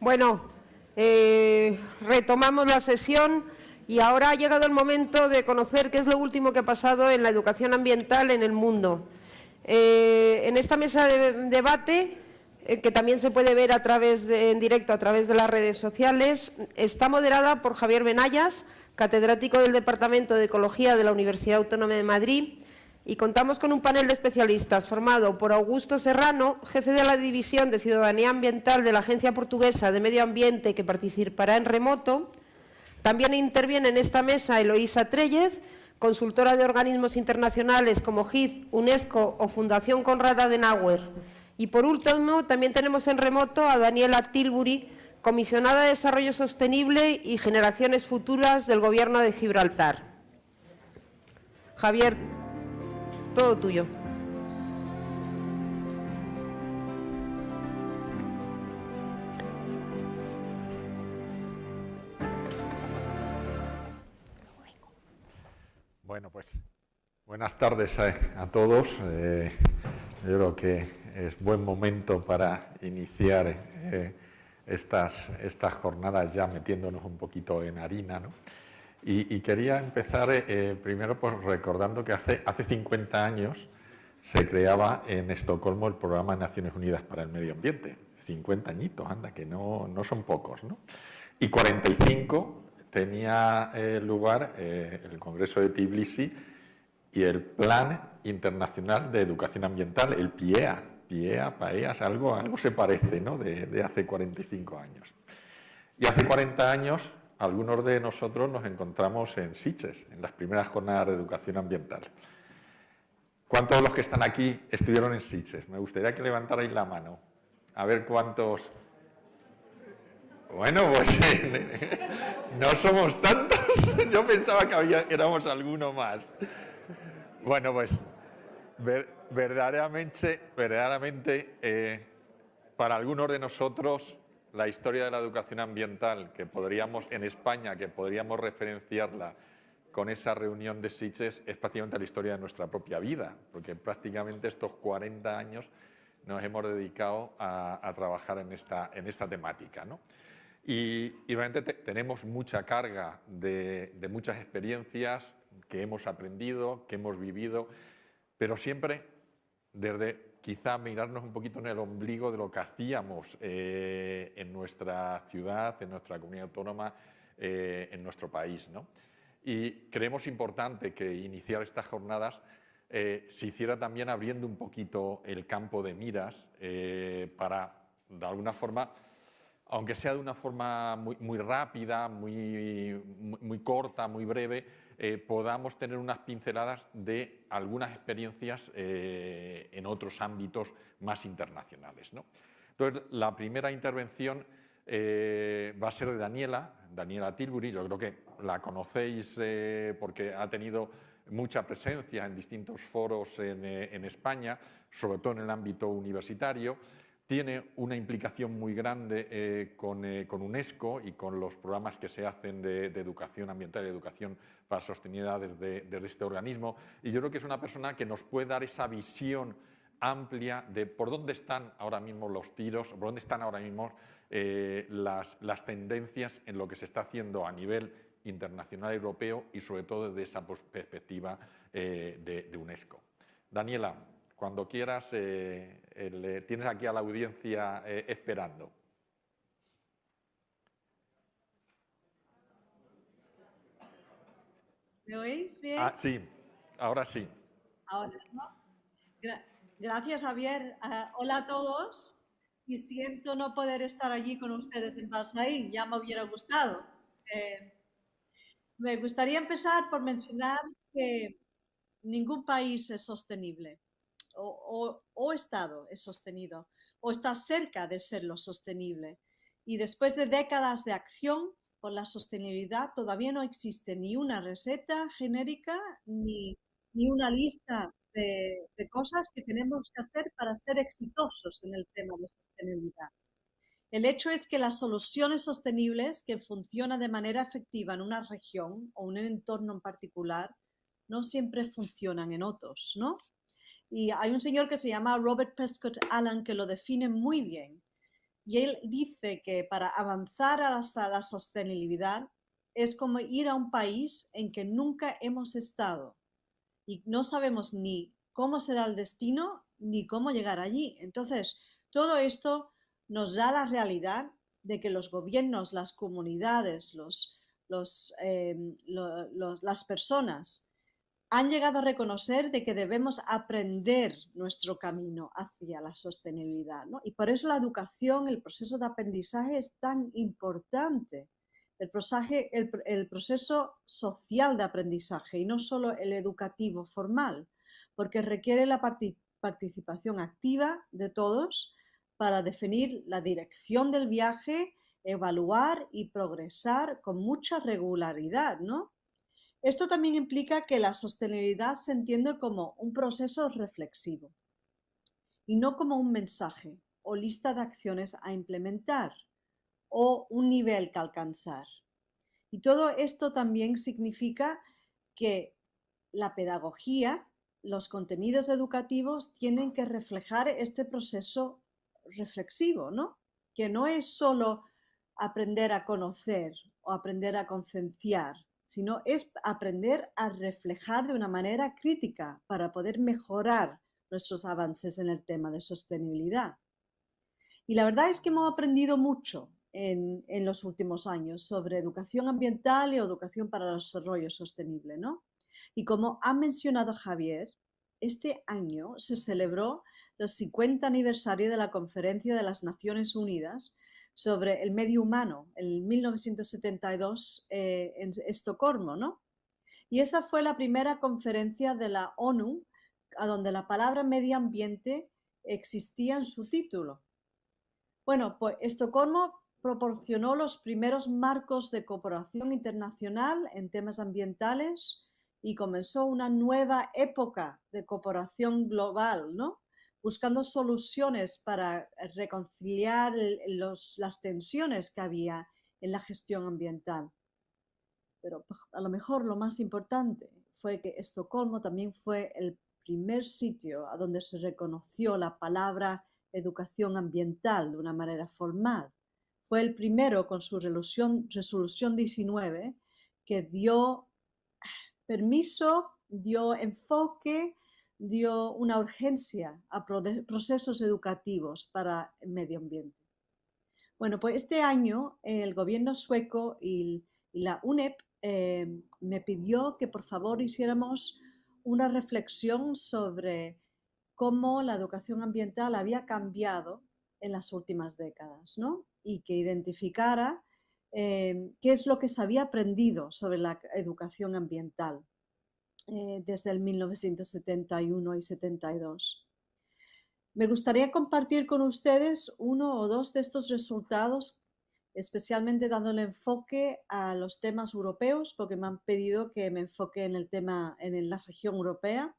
Bueno, retomamos la sesión y ahora ha llegado el momento de conocer qué es lo último que ha pasado en la educación ambiental en el mundo. En esta mesa de debate, que también se puede ver en directo a través de las redes sociales, está moderada por Javier Benayas, catedrático del Departamento de Ecología de la Universidad Autónoma de Madrid, y contamos con un panel de especialistas formado por Augusto Serrano, jefe de la División de Ciudadanía Ambiental de la Agencia Portuguesa de Medio Ambiente, que participará en remoto. También interviene en esta mesa Eloísa Trellez, consultora de organismos internacionales como GIZ, UNESCO o Fundación Konrad Adenauer. Y por último, también tenemos en remoto a Daniela Tilbury, comisionada de Desarrollo Sostenible y Generaciones Futuras del Gobierno de Gibraltar. Javier, todo tuyo. Bueno, pues buenas tardes a todos. Yo creo que es buen momento para iniciar estas jornadas ya metiéndonos un poquito en harina, ¿no? Y quería empezar primero pues recordando que hace 50 años se creaba en Estocolmo el Programa de Naciones Unidas para el Medio Ambiente. 50 añitos, anda, que no son pocos, ¿no? Y 45 tenía lugar el Congreso de Tbilisi y el Plan Internacional de Educación Ambiental, el PIEA, PAEA, algo se parece, ¿no? de hace 45 años. Y hace 40 años, algunos de nosotros nos encontramos en Sitges, en las primeras jornadas de educación ambiental. ¿Cuántos de los que están aquí estuvieron en Sitges? Me gustaría que levantarais la mano. A ver cuántos. Bueno, pues no somos tantos. Yo pensaba que éramos alguno más. Bueno, pues verdaderamente para algunos de nosotros la historia de la educación ambiental en España, que podríamos referenciarla con esa reunión de Sitges, es prácticamente la historia de nuestra propia vida, porque prácticamente estos 40 años nos hemos dedicado a trabajar en esta temática, ¿no? Y realmente tenemos mucha carga de muchas experiencias que hemos aprendido, que hemos vivido, pero siempre desde quizá mirarnos un poquito en el ombligo de lo que hacíamos en nuestra ciudad, en nuestra comunidad autónoma, en nuestro país, ¿no? Y creemos importante que iniciar estas jornadas se hiciera también abriendo un poquito el campo de miras para, de alguna forma, aunque sea de una forma muy rápida, muy corta, muy breve, podamos tener unas pinceladas de algunas experiencias en otros ámbitos más internacionales, ¿no? Entonces, la primera intervención va a ser de Daniela Tilbury. Yo creo que la conocéis porque ha tenido mucha presencia en distintos foros en España, sobre todo en el ámbito universitario. Tiene una implicación muy grande con UNESCO y con los programas que se hacen de educación ambiental y educación para sostenibilidad desde este organismo. Y yo creo que es una persona que nos puede dar esa visión amplia de por dónde están ahora mismo los tiros, por dónde están ahora mismo las tendencias en lo que se está haciendo a nivel internacional europeo y sobre todo desde esa perspectiva de UNESCO. Daniela, cuando quieras, tienes aquí a la audiencia esperando. ¿Me oís bien? Ah, sí, ahora sí. Ahora, ¿no? Gracias, Javier. Hola a todos. Y siento no poder estar allí con ustedes en Balsaín. Ya me hubiera gustado. Me gustaría empezar por mencionar que ningún país es sostenible. O Estado es sostenido, o está cerca de serlo sostenible. Y después de décadas de acción por la sostenibilidad, todavía no existe ni una receta genérica ni una lista de cosas que tenemos que hacer para ser exitosos en el tema de sostenibilidad. El hecho es que las soluciones sostenibles que funcionan de manera efectiva en una región o en un entorno en particular no siempre funcionan en otros, ¿no? Y hay un señor que se llama Robert Prescott Allen que lo define muy bien. Y él dice que para avanzar hasta la sostenibilidad es como ir a un país en que nunca hemos estado y no sabemos ni cómo será el destino ni cómo llegar allí. Entonces, todo esto nos da la realidad de que los gobiernos, las comunidades, las personas han llegado a reconocer de que debemos aprender nuestro camino hacia la sostenibilidad, ¿no? Y por eso la educación, el proceso de aprendizaje es tan importante. El proceso social de aprendizaje y no solo el educativo formal, porque requiere la participación activa de todos para definir la dirección del viaje, evaluar y progresar con mucha regularidad, ¿no? Esto también implica que la sostenibilidad se entiende como un proceso reflexivo y no como un mensaje o lista de acciones a implementar o un nivel que alcanzar. Y todo esto también significa que la pedagogía, los contenidos educativos tienen que reflejar este proceso reflexivo, ¿no? Que no es solo aprender a conocer o aprender a concienciar, sino es aprender a reflejar de una manera crítica para poder mejorar nuestros avances en el tema de sostenibilidad. Y la verdad es que hemos aprendido mucho en los últimos años sobre educación ambiental y educación para el desarrollo sostenible, ¿no? Y como ha mencionado Javier, este año se celebró el 50 aniversario de la Conferencia de las Naciones Unidas sobre el medio humano, en 1972 en Estocolmo, ¿no? Y esa fue la primera conferencia de la ONU a donde la palabra medio ambiente existía en su título. Bueno, pues Estocolmo proporcionó los primeros marcos de cooperación internacional en temas ambientales y comenzó una nueva época de cooperación global, ¿no? Buscando soluciones para reconciliar las tensiones que había en la gestión ambiental. Pero a lo mejor lo más importante fue que Estocolmo también fue el primer sitio a donde se reconoció la palabra educación ambiental de una manera formal. Fue el primero con su resolución 19 que dio permiso, dio enfoque, dio una urgencia a procesos educativos para el medio ambiente. Bueno, pues este año el gobierno sueco y la UNEP me pidió que por favor hiciéramos una reflexión sobre cómo la educación ambiental había cambiado en las últimas décadas, ¿no? Y que identificara qué es lo que se había aprendido sobre la educación ambiental desde el 1971 y 72. Me gustaría compartir con ustedes uno o dos de estos resultados, especialmente dándole enfoque a los temas europeos, porque me han pedido que me enfoque en el tema en la región europea.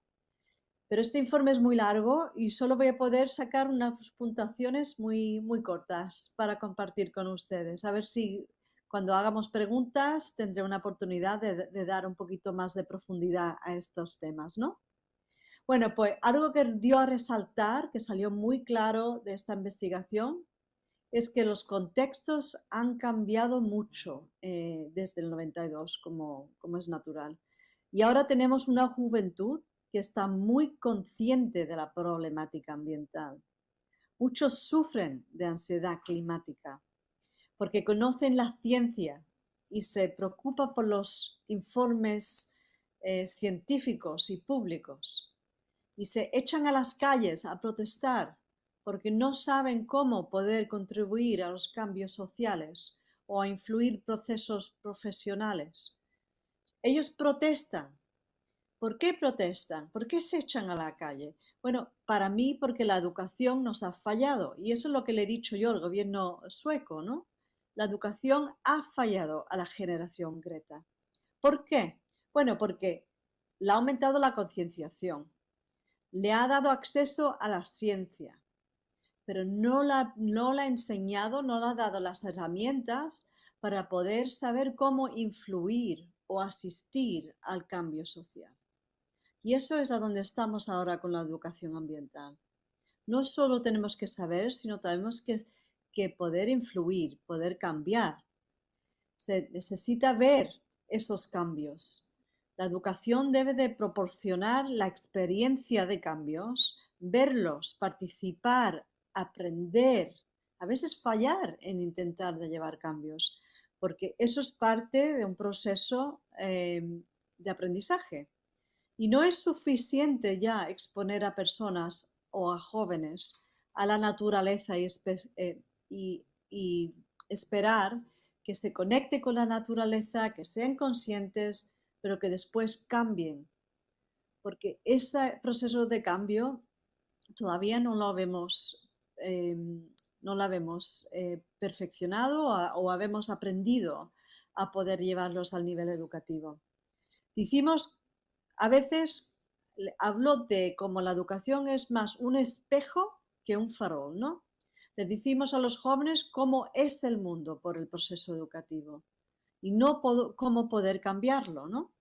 Pero este informe es muy largo y solo voy a poder sacar unas puntuaciones muy cortas para compartir con ustedes. A ver si cuando hagamos preguntas tendré una oportunidad de dar un poquito más de profundidad a estos temas, ¿no? Bueno, pues algo que dio a resaltar, que salió muy claro de esta investigación, es que los contextos han cambiado mucho desde el 92, como es natural. Y ahora tenemos una juventud que está muy consciente de la problemática ambiental. Muchos sufren de ansiedad climática porque conocen la ciencia y se preocupan por los informes científicos y públicos y se echan a las calles a protestar porque no saben cómo poder contribuir a los cambios sociales o a influir procesos profesionales. Ellos protestan. ¿Por qué protestan? ¿Por qué se echan a la calle? Bueno, para mí porque la educación nos ha fallado y eso es lo que le he dicho yo al gobierno sueco, ¿no? La educación ha fallado a la generación Greta. ¿Por qué? Bueno, porque le ha aumentado la concienciación, le ha dado acceso a la ciencia, pero no la ha enseñado, no le ha dado las herramientas para poder saber cómo influir o asistir al cambio social. Y eso es a donde estamos ahora con la educación ambiental. No solo tenemos que saber, sino tenemos que que poder influir, poder cambiar. Se necesita ver esos cambios. La educación debe de proporcionar la experiencia de cambios, verlos, participar, aprender, a veces fallar en intentar de llevar cambios, porque eso es parte de un proceso de aprendizaje. Y no es suficiente ya exponer a personas o a jóvenes a la naturaleza y esperar que se conecte con la naturaleza, que sean conscientes, pero que después cambien. Porque ese proceso de cambio todavía no lo vemos, no lo habemos perfeccionado o habemos aprendido a poder llevarlos al nivel educativo. Decimos, a veces hablo de cómo la educación es más un espejo que un farol, ¿no? Le decimos a los jóvenes cómo es el mundo por el proceso educativo y no cómo poder cambiarlo, ¿no?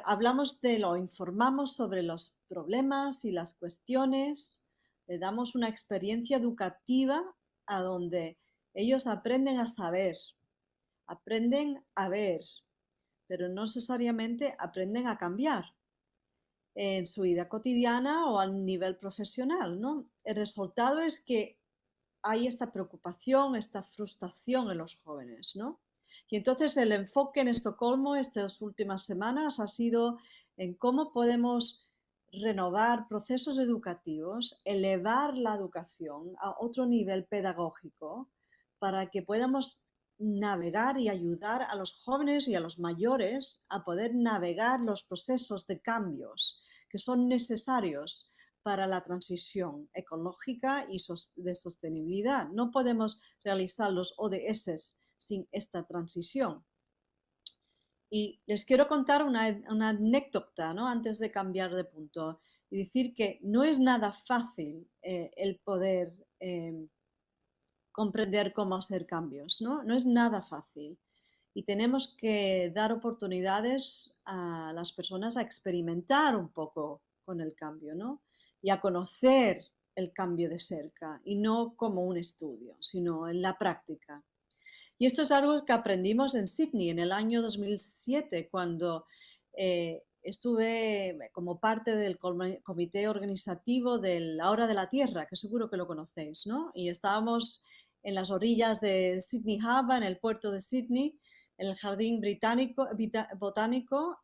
Hablamos de lo, informamos sobre los problemas y las cuestiones, le damos una experiencia educativa a donde ellos aprenden a saber, aprenden a ver, pero no necesariamente aprenden a cambiar en su vida cotidiana o a nivel profesional, ¿no? El resultado es que hay esta preocupación, esta frustración en los jóvenes, ¿no? Y entonces el enfoque en Estocolmo estas últimas semanas ha sido en cómo podemos renovar procesos educativos, elevar la educación a otro nivel pedagógico para que podamos navegar y ayudar a los jóvenes y a los mayores a poder navegar los procesos de cambios que son necesarios para la transición ecológica y de sostenibilidad. No podemos realizar los ODS sin esta transición. Y les quiero contar una anécdota, ¿no? Antes de cambiar de punto y decir que no es nada fácil el poder comprender cómo hacer cambios, ¿no? No es nada fácil. Y tenemos que dar oportunidades a las personas a experimentar un poco con el cambio, ¿no? Y a conocer el cambio de cerca, y no como un estudio, sino en la práctica. Y esto es algo que aprendimos en Sydney en el año 2007, cuando estuve como parte del comité organizativo de la Hora de la Tierra, que seguro que lo conocéis, ¿no? Y estábamos en las orillas de Sydney Harbour, en el puerto de Sydney, en el jardín botánico,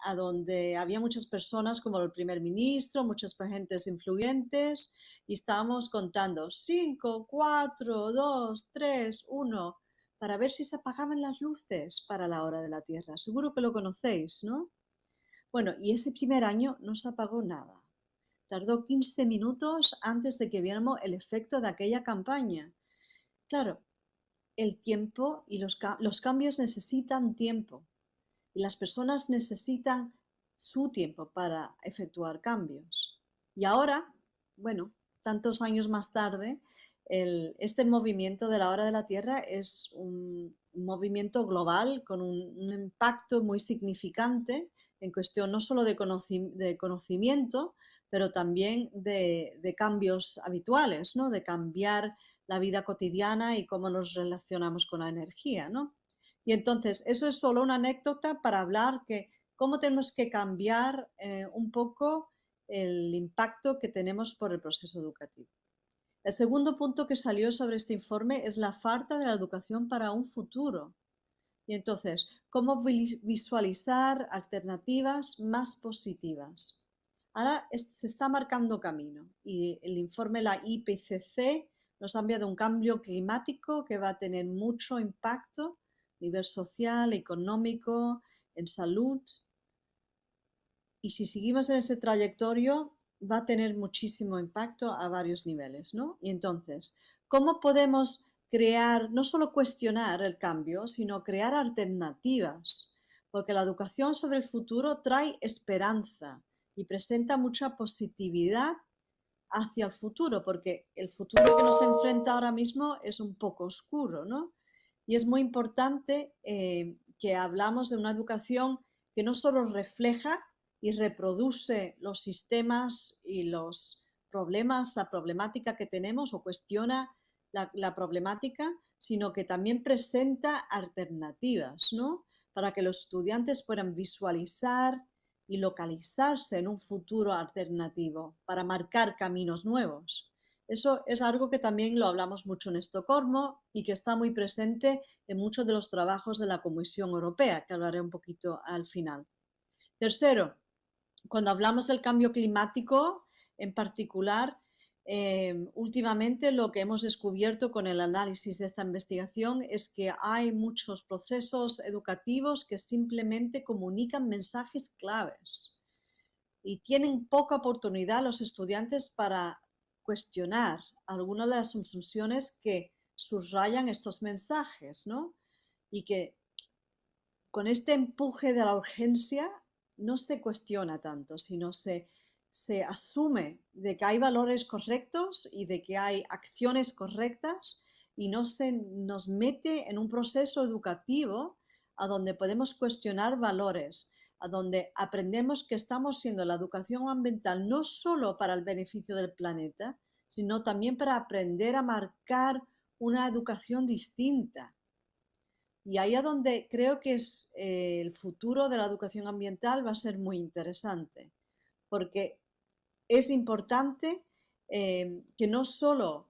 a donde había muchas personas como el primer ministro, muchas gentes influyentes, y estábamos contando 5, 4, 2, 3, 1, para ver si se apagaban las luces para la Hora de la Tierra. Seguro que lo conocéis, ¿no? Bueno, y ese primer año no se apagó nada. Tardó 15 minutos antes de que viéramos el efecto de aquella campaña. Claro, el tiempo y los cambios necesitan tiempo y las personas necesitan su tiempo para efectuar cambios. Y ahora, bueno, tantos años más tarde, este movimiento de la Hora de la Tierra es un movimiento global con un impacto muy significante en cuestión no solo de conocimiento, pero también de cambios habituales, ¿no? De cambiar la vida cotidiana y cómo nos relacionamos con la energía, ¿no? Y entonces, eso es solo una anécdota para hablar que cómo tenemos que cambiar un poco el impacto que tenemos por el proceso educativo. El segundo punto que salió sobre este informe es la falta de la educación para un futuro. Y entonces, ¿cómo visualizar alternativas más positivas? Ahora se está marcando camino y el informe de la IPCC nos habla de un cambio climático que va a tener mucho impacto a nivel social, económico, en salud. Y si seguimos en ese trayectorio, va a tener muchísimo impacto a varios niveles, ¿no? Y entonces, ¿cómo podemos crear, no solo cuestionar el cambio, sino crear alternativas? Porque la educación sobre el futuro trae esperanza y presenta mucha positividad hacia el futuro, porque el futuro que nos enfrenta ahora mismo es un poco oscuro, ¿no? Y es muy importante que hablamos de una educación que no solo refleja y reproduce los sistemas y los problemas, la problemática que tenemos o cuestiona la problemática, sino que también presenta alternativas, ¿no? Para que los estudiantes puedan visualizar y localizarse en un futuro alternativo, para marcar caminos nuevos. Eso es algo que también lo hablamos mucho en Estocolmo y que está muy presente en muchos de los trabajos de la Comisión Europea, que hablaré un poquito al final. Tercero, cuando hablamos del cambio climático en particular, últimamente lo que hemos descubierto con el análisis de esta investigación es que hay muchos procesos educativos que simplemente comunican mensajes claves y tienen poca oportunidad los estudiantes para cuestionar algunas de las funciones que subrayan estos mensajes, ¿no? Y que con este empuje de la urgencia no se cuestiona tanto, sino se asume de que hay valores correctos y de que hay acciones correctas y no se nos mete en un proceso educativo a donde podemos cuestionar valores, a donde aprendemos que estamos haciendo la educación ambiental no solo para el beneficio del planeta, sino también para aprender a marcar una educación distinta. Y ahí es donde creo que es el futuro de la educación ambiental va a ser muy interesante, porque es importante que no solo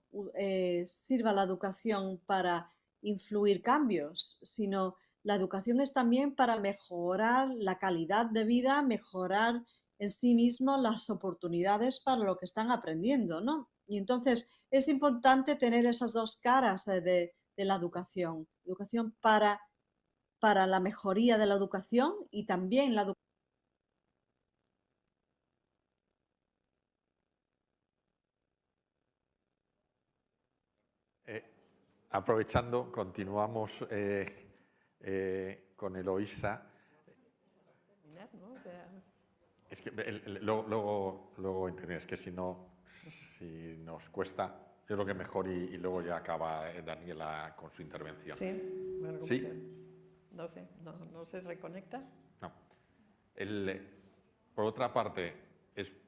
sirva la educación para influir cambios, sino la educación es también para mejorar la calidad de vida, mejorar en sí mismo las oportunidades para lo que están aprendiendo, ¿no? Y entonces es importante tener esas dos caras de la educación para la mejoría de la educación y también la educación. Aprovechando, continuamos con Eloísa. Es que luego interviene, es que si nos cuesta, yo creo que mejor y luego ya acaba Daniela con su intervención. Sí, bueno, ¿Sí? No sé, no se reconecta. No. Por otra parte,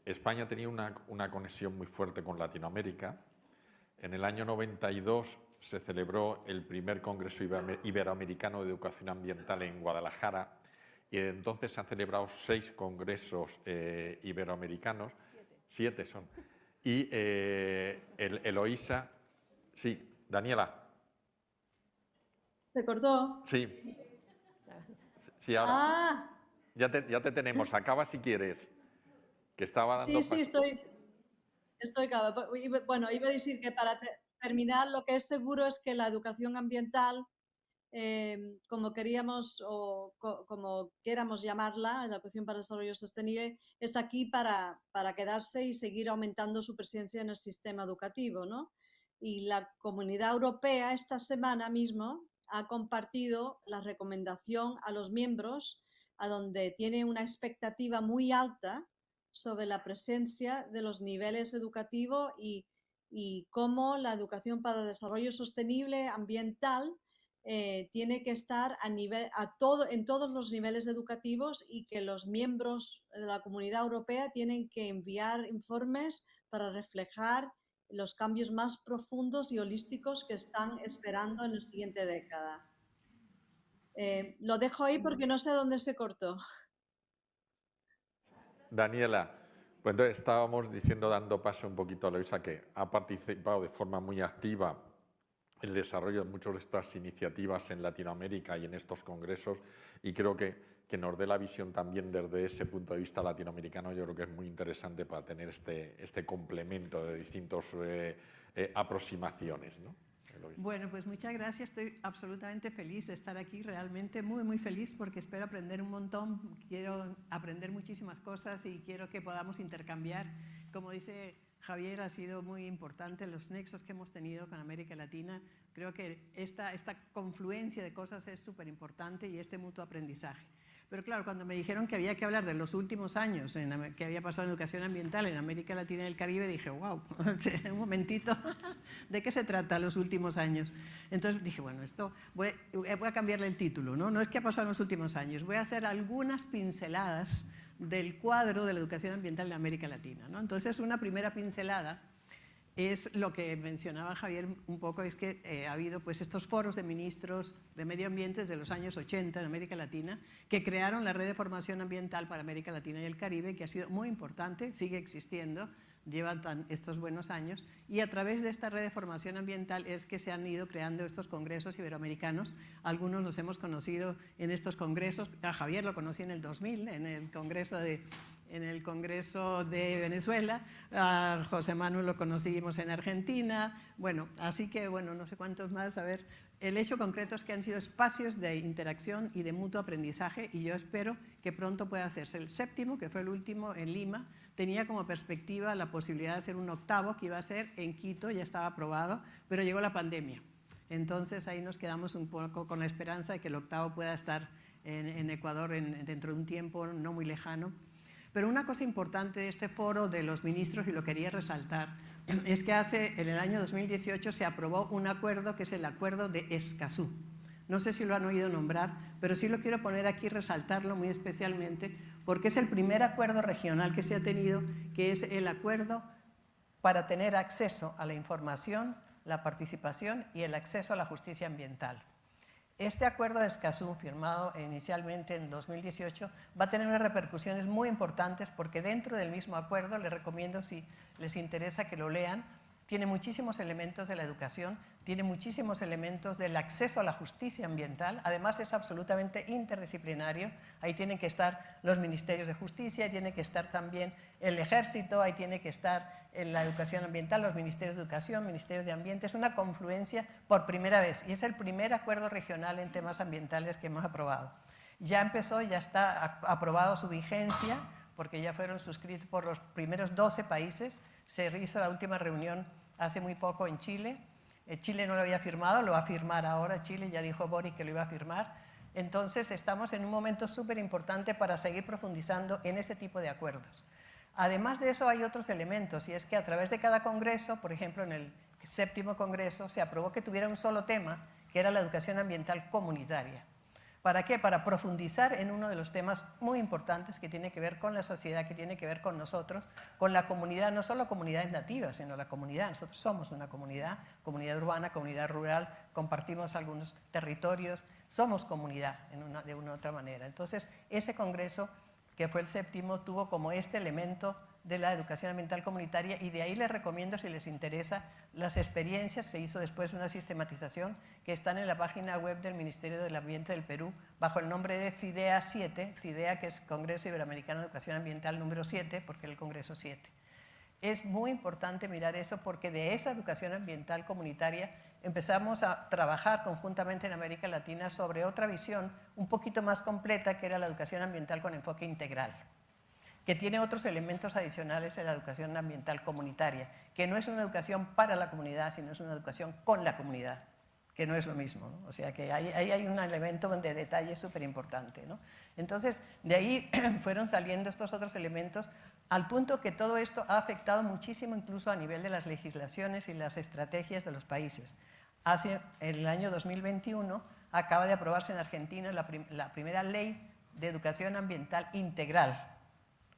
España tenía una conexión muy fuerte con Latinoamérica. En el año 92 se celebró el primer Congreso Iberoamericano de Educación Ambiental en Guadalajara y desde entonces se han celebrado 6 congresos iberoamericanos, 7 son. Y Eloísa, sí, Daniela. ¿Se cortó? Sí. Sí, ahora. Ah, Ya te tenemos, acaba si quieres. Que estaba dando sí, estoy acá. Bueno, iba a decir que para terminar, lo que es seguro es que la educación ambiental, como queríamos o como queramos llamarla, educación para el desarrollo sostenible, está aquí para quedarse y seguir aumentando su presencia en el sistema educativo, ¿no? Y la Comunidad Europea esta semana mismo ha compartido la recomendación a los miembros a donde tiene una expectativa muy alta sobre la presencia de los niveles educativos y cómo la educación para el desarrollo sostenible ambiental tiene que estar en todos los niveles educativos y que los miembros de la Comunidad Europea tienen que enviar informes para reflejar los cambios más profundos y holísticos que están esperando en la siguiente década. Lo dejo ahí porque no sé dónde se cortó. Daniela, pues entonces estábamos dando paso un poquito a Eloísa, que ha participado de forma muy activa en el desarrollo de muchas de estas iniciativas en Latinoamérica y en estos congresos, y creo que nos dé la visión también desde ese punto de vista latinoamericano. Yo creo que es muy interesante para tener este complemento de distintas aproximaciones, ¿no? Bueno, pues muchas gracias. Estoy absolutamente feliz de estar aquí, realmente muy, muy feliz, porque espero aprender un montón. Quiero aprender muchísimas cosas y quiero que podamos intercambiar. Como dice Javier, ha sido muy importante los nexos que hemos tenido con América Latina. Creo que esta confluencia de cosas es súper importante y este mutuo aprendizaje. Pero claro, cuando me dijeron que había que hablar de los últimos años que había pasado en educación ambiental en América Latina y el Caribe, dije, wow, un momentito, ¿de qué se trata los últimos años? Entonces dije, bueno, voy a cambiarle el título, ¿no? No es que ha pasado en los últimos años, voy a hacer algunas pinceladas del cuadro de la educación ambiental en América Latina, ¿no? Entonces, una primera pincelada es lo que mencionaba Javier un poco, es que ha habido pues estos foros de ministros de medio ambiente desde los años 80 en América Latina, que crearon la red de formación ambiental para América Latina y el Caribe, que ha sido muy importante, sigue existiendo, lleva estos buenos años, y a través de esta red de formación ambiental es que se han ido creando estos congresos iberoamericanos. Algunos los hemos conocido en estos congresos. A Javier lo conocí en el 2000, en el Congreso de Venezuela. A José Manuel lo conocimos en Argentina. Bueno, así que, bueno, no sé cuántos más. A ver, el hecho concreto es que han sido espacios de interacción y de mutuo aprendizaje, y yo espero que pronto pueda hacerse. El 7º, que fue el último en Lima, tenía como perspectiva la posibilidad de hacer un 8º, que iba a ser en Quito, ya estaba aprobado, pero llegó la pandemia. Entonces ahí nos quedamos un poco con la esperanza de que el 8º pueda estar en Ecuador dentro de un tiempo no muy lejano. Pero una cosa importante de este foro de los ministros, y lo quería resaltar, es que en el año 2018 se aprobó un acuerdo que es el Acuerdo de Escazú. No sé si lo han oído nombrar, pero sí lo quiero poner aquí, resaltarlo muy especialmente, porque es el primer acuerdo regional que se ha tenido, que es el acuerdo para tener acceso a la información, la participación y el acceso a la justicia ambiental. Este acuerdo de Escazú, firmado inicialmente en 2018, va a tener unas repercusiones muy importantes, porque dentro del mismo acuerdo, les recomiendo, si les interesa, que lo lean, tiene muchísimos elementos de la educación, tiene muchísimos elementos del acceso a la justicia ambiental, además es absolutamente interdisciplinario. Ahí tienen que estar los ministerios de justicia, ahí tiene que estar también el ejército, ahí tiene que estar en la educación ambiental, los ministerios de educación, ministerios de ambiente. Es una confluencia por primera vez, y es el primer acuerdo regional en temas ambientales que hemos aprobado. Ya empezó, ya está aprobado su vigencia, porque ya fueron suscritos por los primeros 12 países. Se hizo la última reunión hace muy poco en Chile. Chile no lo había firmado, lo va a firmar ahora Chile, ya dijo Boric que lo iba a firmar. Entonces estamos en un momento súper importante para seguir profundizando en ese tipo de acuerdos. Además de eso hay otros elementos, y es que a través de cada congreso, por ejemplo en el 7º congreso, se aprobó que tuviera un solo tema, que era la educación ambiental comunitaria. ¿Para qué? Para profundizar en uno de los temas muy importantes que tiene que ver con la sociedad, que tiene que ver con nosotros, con la comunidad, no solo comunidades nativas, sino la comunidad. Nosotros somos una comunidad urbana, comunidad rural, compartimos algunos territorios, somos comunidad de una u otra manera. Entonces, ese congreso, que fue el 7º, tuvo como este elemento de la educación ambiental comunitaria, y de ahí les recomiendo, si les interesa, las experiencias. Se hizo después una sistematización que están en la página web del Ministerio del Ambiente del Perú, bajo el nombre de CIDEA 7, CIDEA, que es Congreso Iberoamericano de Educación Ambiental número 7, porque es el Congreso 7. Es muy importante mirar eso, porque de esa educación ambiental comunitaria empezamos a trabajar conjuntamente en América Latina sobre otra visión un poquito más completa, que era la educación ambiental con enfoque integral, que tiene otros elementos adicionales en la educación ambiental comunitaria, que no es una educación para la comunidad, sino es una educación con la comunidad, que no es lo mismo, ¿no? O sea que ahí hay un elemento de detalle súper importante, ¿no? Entonces, de ahí fueron saliendo estos otros elementos, al punto que todo esto ha afectado muchísimo, incluso a nivel de las legislaciones y las estrategias de los países. En el año 2021 acaba de aprobarse en Argentina la primera ley de educación ambiental integral,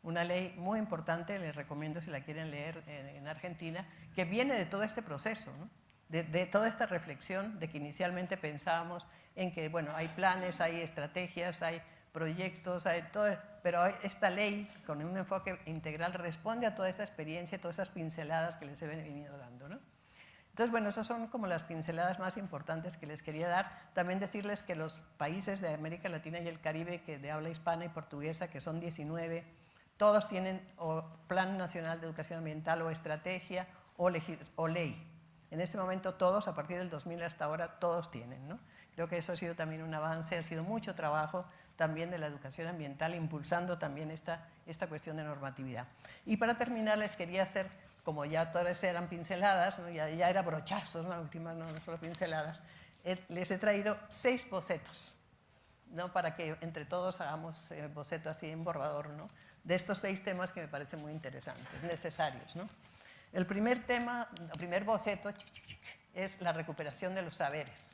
una ley muy importante, les recomiendo si la quieren leer, en Argentina, que viene de todo este proceso, ¿no? de toda esta reflexión de que inicialmente pensábamos en que, bueno, hay planes, hay estrategias, hay proyectos, hay todo, pero esta ley con un enfoque integral responde a toda esa experiencia, todas esas pinceladas que les he venido dando, ¿no? Entonces, bueno, esas son como las pinceladas más importantes que les quería dar. También decirles que los países de América Latina y el Caribe, que de habla hispana y portuguesa, que son 19, todos tienen o Plan Nacional de Educación Ambiental, o estrategia, o ley. En este momento todos, a partir del 2000 hasta ahora, todos tienen, ¿no? Creo que eso ha sido también un avance, ha sido mucho trabajo también de la educación ambiental, impulsando también esta cuestión de normatividad. Y para terminar, les quería hacer, como ya todas eran pinceladas, ¿no? ya era brochazos, ¿no? Las últimas no solo pinceladas, les he traído 6 bocetos, ¿no? Para que entre todos hagamos boceto así en borrador, ¿no? De estos 6 temas que me parecen muy interesantes, necesarios, ¿no? El primer tema, el primer boceto es la recuperación de los saberes.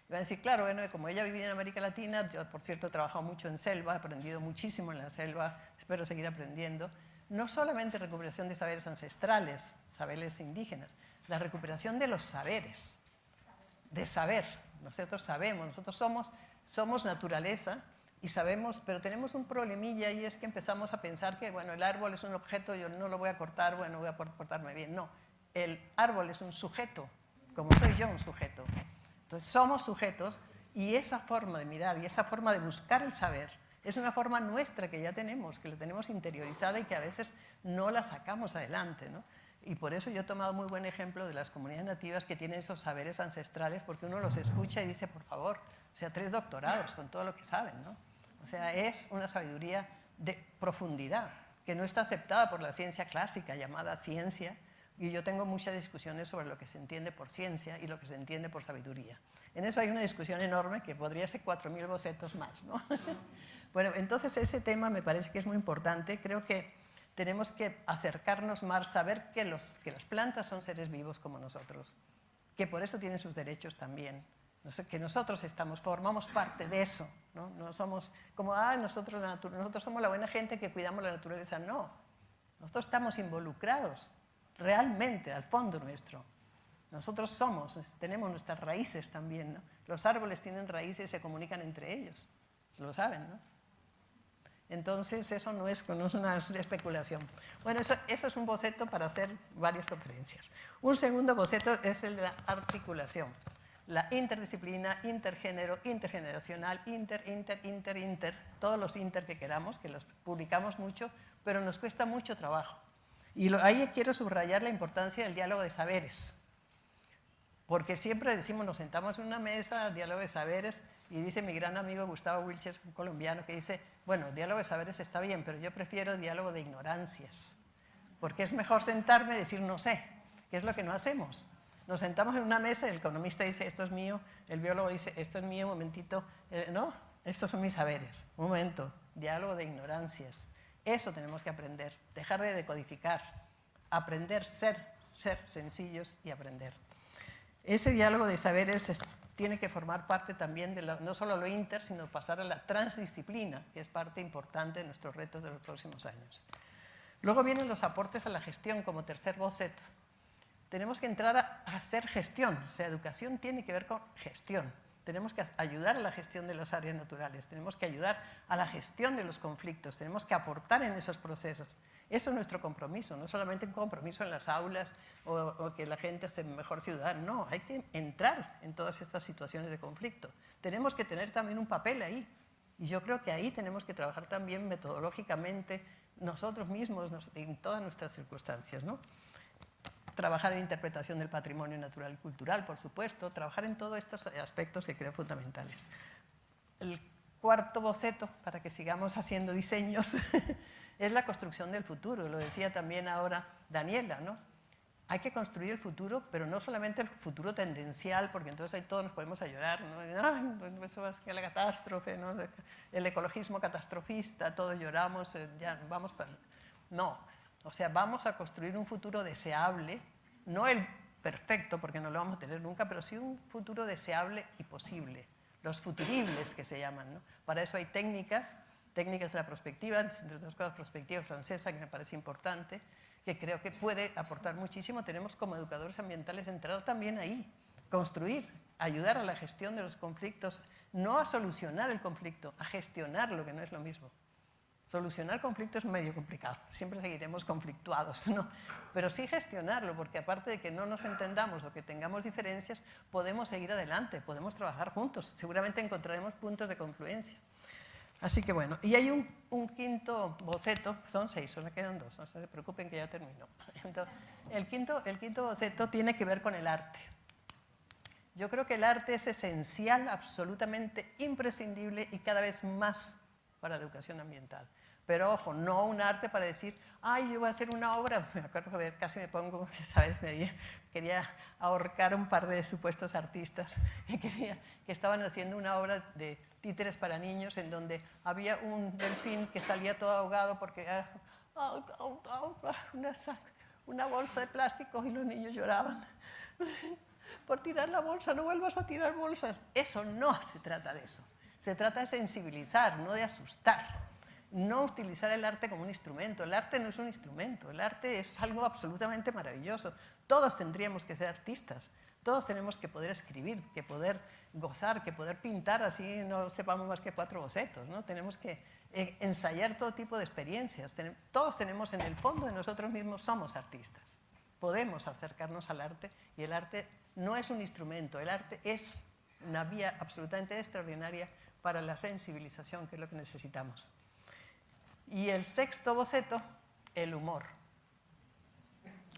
Y van a decir, claro, bueno, como ella vivía en América Latina, yo por cierto he trabajado mucho en selva, he aprendido muchísimo en la selva, espero seguir aprendiendo, no solamente recuperación de saberes ancestrales, saberes indígenas, la recuperación de los saberes, de saber. Nosotros sabemos, nosotros somos naturaleza y sabemos, pero tenemos un problemilla y es que empezamos a pensar que, bueno, el árbol es un objeto, yo no lo voy a cortar, bueno, voy a portarme bien. No, el árbol es un sujeto, como soy yo un sujeto. Entonces somos sujetos y esa forma de mirar y esa forma de buscar el saber es una forma nuestra que ya tenemos, que la tenemos interiorizada y que a veces no la sacamos adelante, ¿no? Y por eso yo he tomado muy buen ejemplo de las comunidades nativas que tienen esos saberes ancestrales, porque uno los escucha y dice, por favor, o sea, 3 doctorados con todo lo que saben, ¿no? O sea, es una sabiduría de profundidad que no está aceptada por la ciencia clásica llamada ciencia, y yo tengo muchas discusiones sobre lo que se entiende por ciencia y lo que se entiende por sabiduría. En eso hay una discusión enorme que podría ser 4.000 bocetos más, ¿no? Bueno, entonces ese tema me parece que es muy importante. Creo que tenemos que acercarnos más, saber que las plantas son seres vivos como nosotros, que por eso tienen sus derechos también, que nosotros formamos parte de eso, ¿no? No somos como, nosotros somos la buena gente que cuidamos la naturaleza. No, nosotros estamos involucrados realmente al fondo nuestro. Nosotros tenemos nuestras raíces también, ¿no? Los árboles tienen raíces y se comunican entre ellos, lo saben, ¿no? Entonces, eso no es una especulación. Bueno, eso es un boceto para hacer varias conferencias. Un segundo boceto es el de la articulación. La interdisciplina, intergénero, intergeneracional, inter, todos los inter que queramos, que los publicamos mucho, pero nos cuesta mucho trabajo. Y ahí quiero subrayar la importancia del diálogo de saberes. Porque siempre decimos, nos sentamos en una mesa, diálogo de saberes, y dice mi gran amigo Gustavo Wilches, un colombiano, que dice, bueno, diálogo de saberes está bien, pero yo prefiero diálogo de ignorancias, porque es mejor sentarme y decir no sé, que es lo que no hacemos. Nos sentamos en una mesa, el economista dice esto es mío, el biólogo dice esto es mío, un momentito, no, estos son mis saberes, un momento, diálogo de ignorancias. Eso tenemos que aprender, dejar de decodificar, aprender, ser sencillos y aprender. Ese diálogo de saberes tiene que formar parte también de no solo lo inter, sino pasar a la transdisciplina, que es parte importante de nuestros retos de los próximos años. Luego vienen los aportes a la gestión como tercer boceto. Tenemos que entrar a hacer gestión, o sea, educación tiene que ver con gestión. Tenemos que ayudar a la gestión de las áreas naturales, tenemos que ayudar a la gestión de los conflictos, tenemos que aportar en esos procesos. Eso es nuestro compromiso, no solamente un compromiso en las aulas o que la gente sea mejor ciudadana, no, hay que entrar en todas estas situaciones de conflicto. Tenemos que tener también un papel ahí y yo creo que ahí tenemos que trabajar también metodológicamente nosotros mismos en todas nuestras circunstancias, ¿no? Trabajar en interpretación del patrimonio natural y cultural, por supuesto, trabajar en todos estos aspectos que creo fundamentales. El cuarto boceto, para que sigamos haciendo diseños, es la construcción del futuro, lo decía también ahora Daniela, ¿no? Hay que construir el futuro, pero no solamente el futuro tendencial, porque entonces ahí todos nos podemos a llorar, ¿no? Ay, eso va a ser la catástrofe, ¿no? El ecologismo catastrofista, todos lloramos, ya vamos para... No, o sea, vamos a construir un futuro deseable, no el perfecto, porque no lo vamos a tener nunca, pero sí un futuro deseable y posible, los futuribles que se llaman, ¿no? Para eso hay técnicas de la prospectiva, entre otras cosas, perspectiva francesa, que me parece importante, que creo que puede aportar muchísimo. Tenemos como educadores ambientales entrar también ahí, construir, ayudar a la gestión de los conflictos, no a solucionar el conflicto, a gestionarlo, que no es lo mismo. Solucionar conflictos es medio complicado, siempre seguiremos conflictuados, ¿no? Pero sí gestionarlo, porque aparte de que no nos entendamos o que tengamos diferencias, podemos seguir adelante, podemos trabajar juntos, seguramente encontraremos puntos de confluencia. Así que bueno, y hay un quinto boceto, son 6, solo quedan 2, no se preocupen que ya terminó. Entonces, el quinto boceto tiene que ver con el arte. Yo creo que el arte es esencial, absolutamente imprescindible y cada vez más para la educación ambiental. Pero ojo, no un arte para decir, ay, yo voy a hacer una obra. Me acuerdo que casi me pongo, ¿sabes? Quería ahorcar un par de supuestos artistas que estaban haciendo una obra de títeres para niños en donde había un delfín que salía todo ahogado porque era una bolsa de plástico y los niños lloraban. Por tirar la bolsa, no vuelvas a tirar bolsas. Eso no se trata de eso. Se trata de sensibilizar, no de asustar. no utilizar el arte como un instrumento. El arte no es un instrumento, el arte es algo absolutamente maravilloso. Todos tendríamos que ser artistas, todos tenemos que poder escribir, que poder gozar, que poder pintar, así no sepamos más que 4 bocetos, ¿no? Tenemos que ensayar todo tipo de experiencias. Todos tenemos en el fondo de nosotros mismos, somos artistas. Podemos acercarnos al arte y el arte no es un instrumento, el arte es una vía absolutamente extraordinaria para la sensibilización, que es lo que necesitamos. Y el sexto boceto, el humor.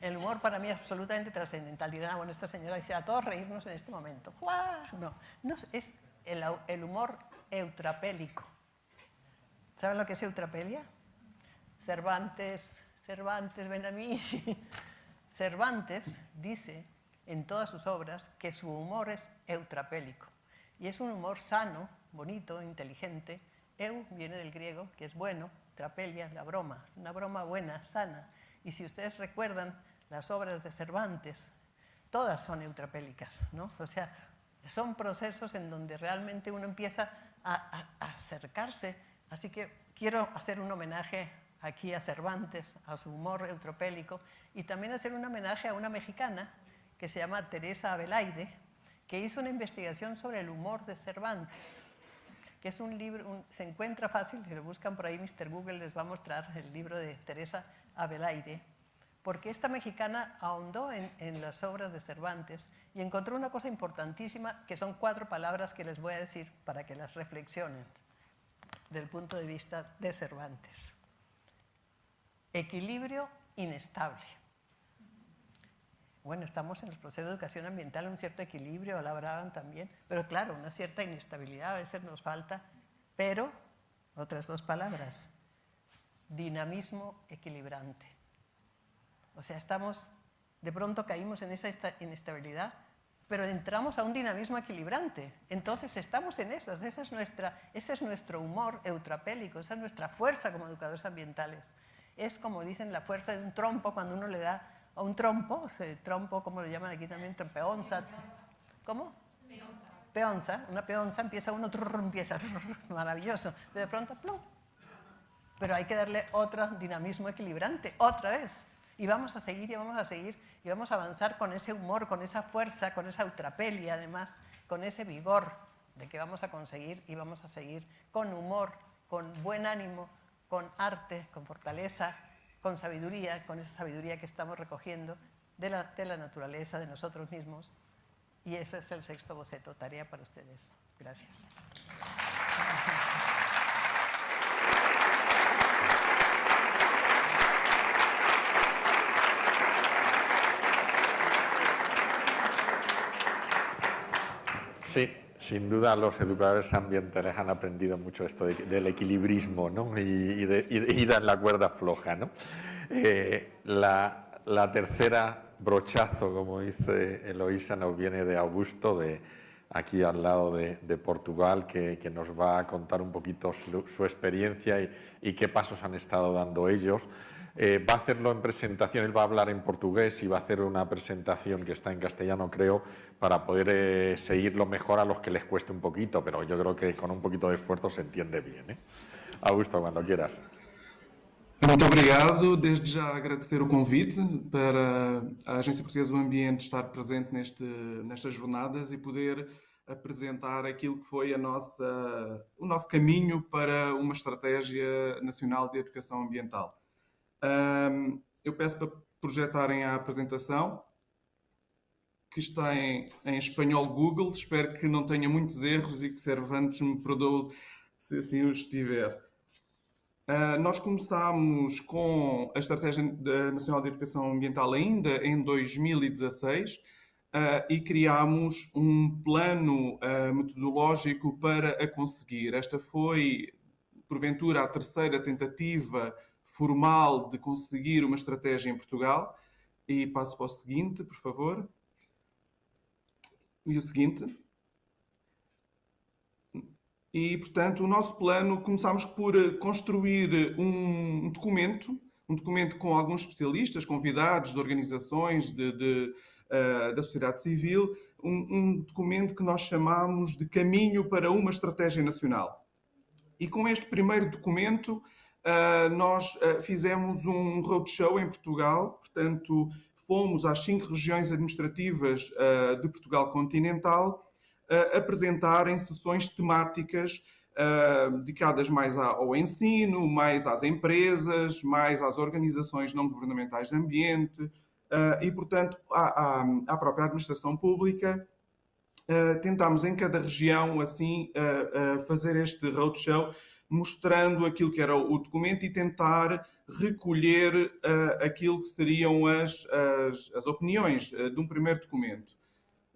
El humor para mí es absolutamente trascendental. Dirán, bueno, esta señora dice a todos reírnos en este momento. No, no, es el humor eutrapélico. ¿Saben lo que es eutrapelia? Cervantes, ven a mí. Cervantes dice en todas sus obras que su humor es eutrapélico. Y es un humor sano, bonito, inteligente. Eu viene del griego, que es bueno, trapelia, la broma. Es una broma buena, sana. Y si ustedes recuerdan las obras de Cervantes, todas son eutrapélicas, ¿no? O sea, son procesos en donde realmente uno empieza a acercarse. Así que quiero hacer un homenaje aquí a Cervantes, a su humor eutropélico, y también hacer un homenaje a una mexicana que se llama Teresa Abelaide, que hizo una investigación sobre el humor de Cervantes, que es un libro, se encuentra fácil, si lo buscan por ahí, Mr. Google les va a mostrar el libro de Teresa Abelaide, porque esta mexicana ahondó en las obras de Cervantes y encontró una cosa importantísima, que son 4 palabras que les voy a decir para que las reflexionen del punto de vista de Cervantes. Equilibrio inestable. Bueno, estamos en el proceso de educación ambiental, un cierto equilibrio, lo hablaban también, pero claro, una cierta inestabilidad a veces nos falta, pero, otras 2 palabras, dinamismo equilibrante. O sea, de pronto caímos en esa inestabilidad, pero entramos a un dinamismo equilibrante. Entonces estamos en esas, ese es nuestro humor eutrapélico, esa es nuestra fuerza como educadores ambientales. Es como dicen la fuerza de un trompo cuando uno le da a un trompo, trompo, como lo llaman aquí también, peonza. ¿Cómo? Peonza. Una peonza empieza uno, maravilloso. De pronto, plum. Pero hay que darle otro dinamismo equilibrante, otra vez. Y vamos a seguir, y vamos a seguir, y vamos a avanzar con ese humor, con esa fuerza, con esa eutrapelia, además, con ese vigor de que vamos a conseguir, y vamos a seguir con humor, con buen ánimo, con arte, con fortaleza, con sabiduría, con esa sabiduría que estamos recogiendo de la naturaleza, de nosotros mismos. Y ese es el sexto boceto, tarea para ustedes. Gracias. Sí, sin duda los educadores ambientales han aprendido mucho esto del equilibrismo, ¿no? y de ir en la cuerda floja, ¿no? La tercera brochazo, como dice Eloísa, nos viene de Augusto, de aquí al lado de Portugal, que nos va a contar un poquito su experiencia y qué pasos han estado dando ellos. Va a hacerlo en presentación, él va a hablar en portugués y va a hacer una presentación que está en castellano, creo, para poder seguirlo mejor a los que les cueste un poquito, pero yo creo que con un poquito de esfuerzo se entiende bien, ¿eh? Augusto, cuando quieras. Muito obrigado. Desde já agradecer o convite para a Agência Portuguesa do Ambiente estar presente nestas jornadas e poder apresentar aquilo que foi o nosso caminho para uma estratégia nacional de educação ambiental. Eu peço para projetarem a apresentação, que está em espanhol Google. Espero que não tenha muitos erros e que Cervantes me perdoe se assim o estiver. Nós começámos com a Estratégia Nacional de Educação Ambiental ainda em 2016 e criámos um plano metodológico para a conseguir. Esta foi, porventura, a terceira tentativa formal de conseguir uma estratégia em Portugal. E passo para o seguinte, por favor. E o seguinte. E, portanto, o nosso plano, começámos por construir um documento com alguns especialistas, convidados de organizações da sociedade civil, um documento que nós chamamos de Caminho para uma Estratégia Nacional. E com este primeiro documento nós fizemos um roadshow em Portugal, portanto, fomos às 5 regiões administrativas de Portugal continental apresentar em sessões temáticas dedicadas mais ao ensino, mais às empresas, mais às organizações não governamentais de ambiente e, portanto, à própria administração pública. Tentámos em cada região, assim, fazer este roadshow, mostrando aquilo que era o documento e tentar recolher aquilo que seriam as opiniões de um primeiro documento.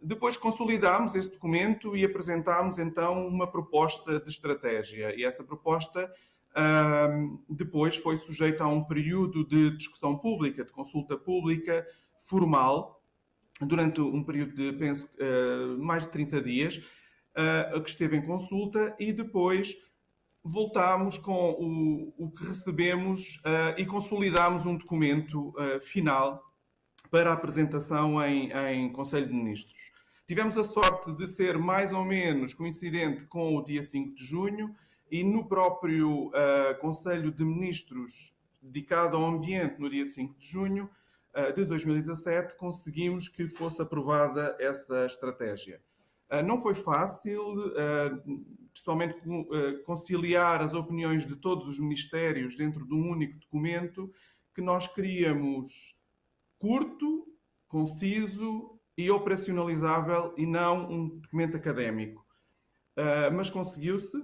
Depois consolidámos esse documento e apresentámos então uma proposta de estratégia. E essa proposta depois foi sujeita a um período de discussão pública, de consulta pública formal, durante um período de, penso, mais de 30 dias, que esteve em consulta, e depois voltámos com o que recebemos e consolidámos um documento final para a apresentação em Conselho de Ministros. Tivemos a sorte de ser mais ou menos coincidente com o dia 5 de junho e no próprio Conselho de Ministros dedicado ao ambiente no dia 5 de junho de 2017 conseguimos que fosse aprovada essa estratégia. Não foi fácil, principalmente conciliar as opiniões de todos os ministérios dentro de um único documento que nós queríamos curto, conciso e operacionalizável e não um documento académico. Mas conseguiu-se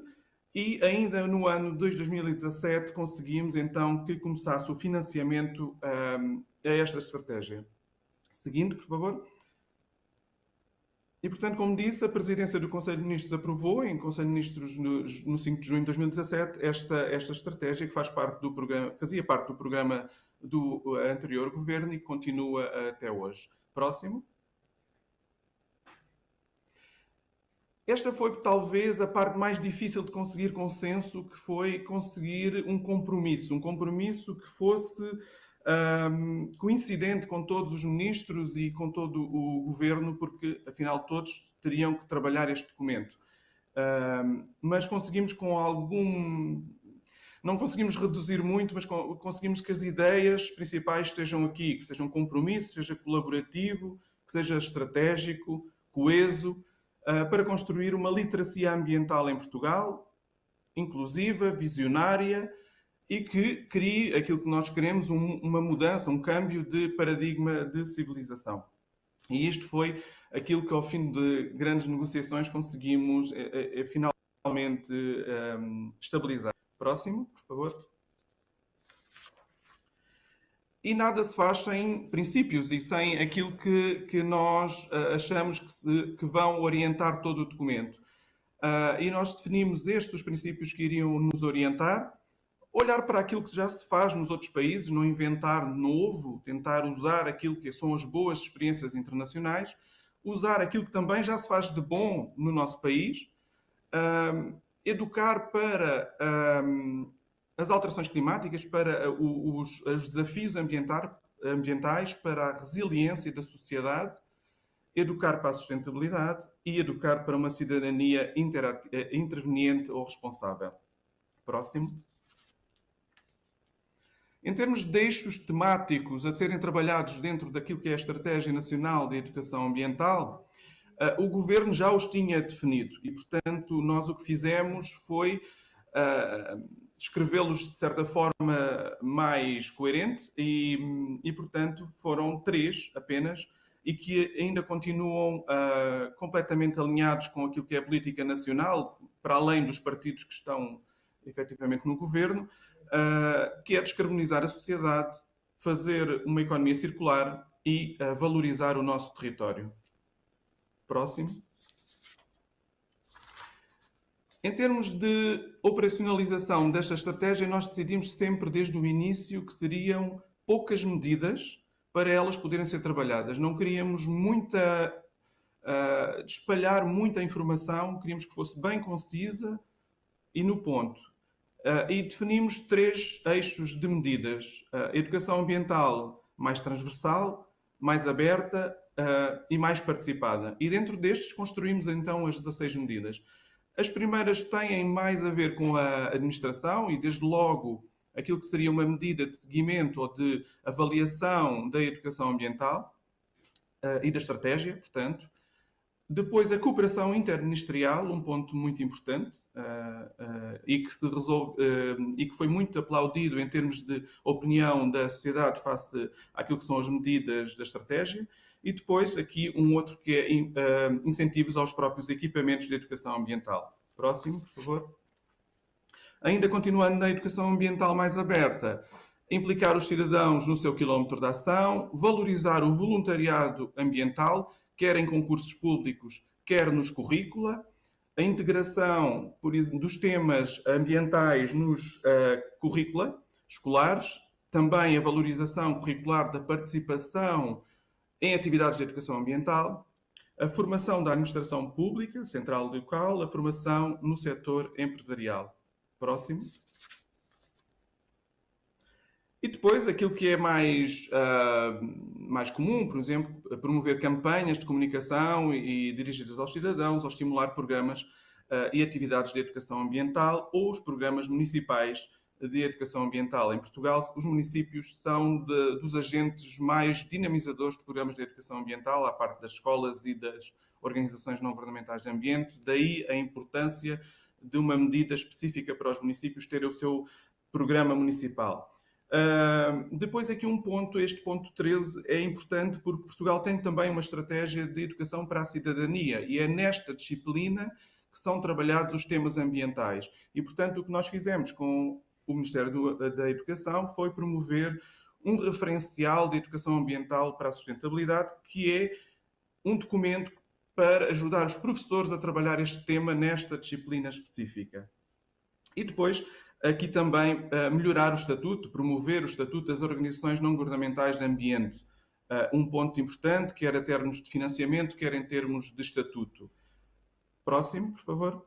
e ainda no ano de 2017 conseguimos então que começasse o financiamento a esta estratégia. Seguindo, por favor. E, portanto, como disse, a Presidência do Conselho de Ministros aprovou, em Conselho de Ministros no 5 de junho de 2017, esta estratégia que fazia parte do programa do anterior governo e continua até hoje. Próximo. Esta foi talvez a parte mais difícil de conseguir consenso, que foi conseguir um compromisso que fosse coincidente com todos os ministros e com todo o governo, porque afinal todos teriam que trabalhar este documento. Mas conseguimos não conseguimos reduzir muito, mas conseguimos que as ideias principais estejam aqui, que seja um compromisso, seja colaborativo, que seja estratégico, coeso, para construir uma literacia ambiental em Portugal, inclusiva, visionária, e que crie aquilo que nós queremos, uma mudança, um câmbio de paradigma de civilização. E isto foi aquilo que, ao fim de grandes negociações, conseguimos finalmente estabilizar. Próximo, por favor. E nada se faz sem princípios e sem aquilo que nós achamos que vão orientar todo o documento. E nós definimos os princípios que iriam nos orientar, olhar para aquilo que já se faz nos outros países, não inventar novo, tentar usar aquilo que são as boas experiências internacionais, usar aquilo que também já se faz de bom no nosso país, educar para as alterações climáticas, para os desafios ambientais, para a resiliência da sociedade, educar para a sustentabilidade e educar para uma cidadania interveniente ou responsável. Próximo. Em termos de eixos temáticos a serem trabalhados dentro daquilo que é a Estratégia Nacional de Educação Ambiental, o Governo já os tinha definido e, portanto, nós o que fizemos foi escrevê-los de certa forma mais coerente e, portanto, foram 3 apenas e que ainda continuam completamente alinhados com aquilo que é a política nacional, para além dos partidos que estão efetivamente no Governo, que é descarbonizar a sociedade, fazer uma economia circular e valorizar o nosso território. Próximo. Em termos de operacionalização desta estratégia, nós decidimos sempre desde o início que seriam poucas medidas para elas poderem ser trabalhadas. Não queríamos espalhar muita informação, queríamos que fosse bem concisa e no ponto. E definimos 3 eixos de medidas. A educação ambiental mais transversal, mais aberta e mais participada. E dentro destes construímos então as 16 medidas. As primeiras têm mais a ver com a administração e desde logo aquilo que seria uma medida de seguimento ou de avaliação da educação ambiental e da estratégia, portanto. Depois, a cooperação interministerial, um ponto muito importante e que foi muito aplaudido em termos de opinião da sociedade face àquilo que são as medidas da estratégia. E depois, aqui, um outro que é incentivos aos próprios equipamentos de educação ambiental. Próximo, por favor. Ainda continuando na educação ambiental mais aberta, implicar os cidadãos no seu quilómetro de ação, valorizar o voluntariado ambiental, quer em concursos públicos, quer nos currícula, a integração dos temas ambientais nos currícula escolares, também a valorização curricular da participação em atividades de educação ambiental, a formação da administração pública, central e local, a formação no setor empresarial. Próximo. E depois, aquilo que é mais comum, por exemplo, promover campanhas de comunicação e dirigidas aos cidadãos, ou estimular programas e atividades de educação ambiental ou os programas municipais de educação ambiental. Em Portugal, os municípios são dos agentes mais dinamizadores de programas de educação ambiental, à parte das escolas e das organizações não governamentais de ambiente. Daí a importância de uma medida específica para os municípios terem o seu programa municipal. Depois aqui um ponto, este ponto 13 é importante porque Portugal tem também uma estratégia de educação para a cidadania e é nesta disciplina que são trabalhados os temas ambientais. E, portanto, o que nós fizemos com o Ministério da Educação foi promover um referencial de educação ambiental para a sustentabilidade, que é um documento para ajudar os professores a trabalhar este tema nesta disciplina específica. E depois, aqui também, melhorar o estatuto, promover o estatuto das organizações não governamentais de ambiente. Um ponto importante, quer em termos de financiamento, quer em termos de estatuto. Próximo, por favor.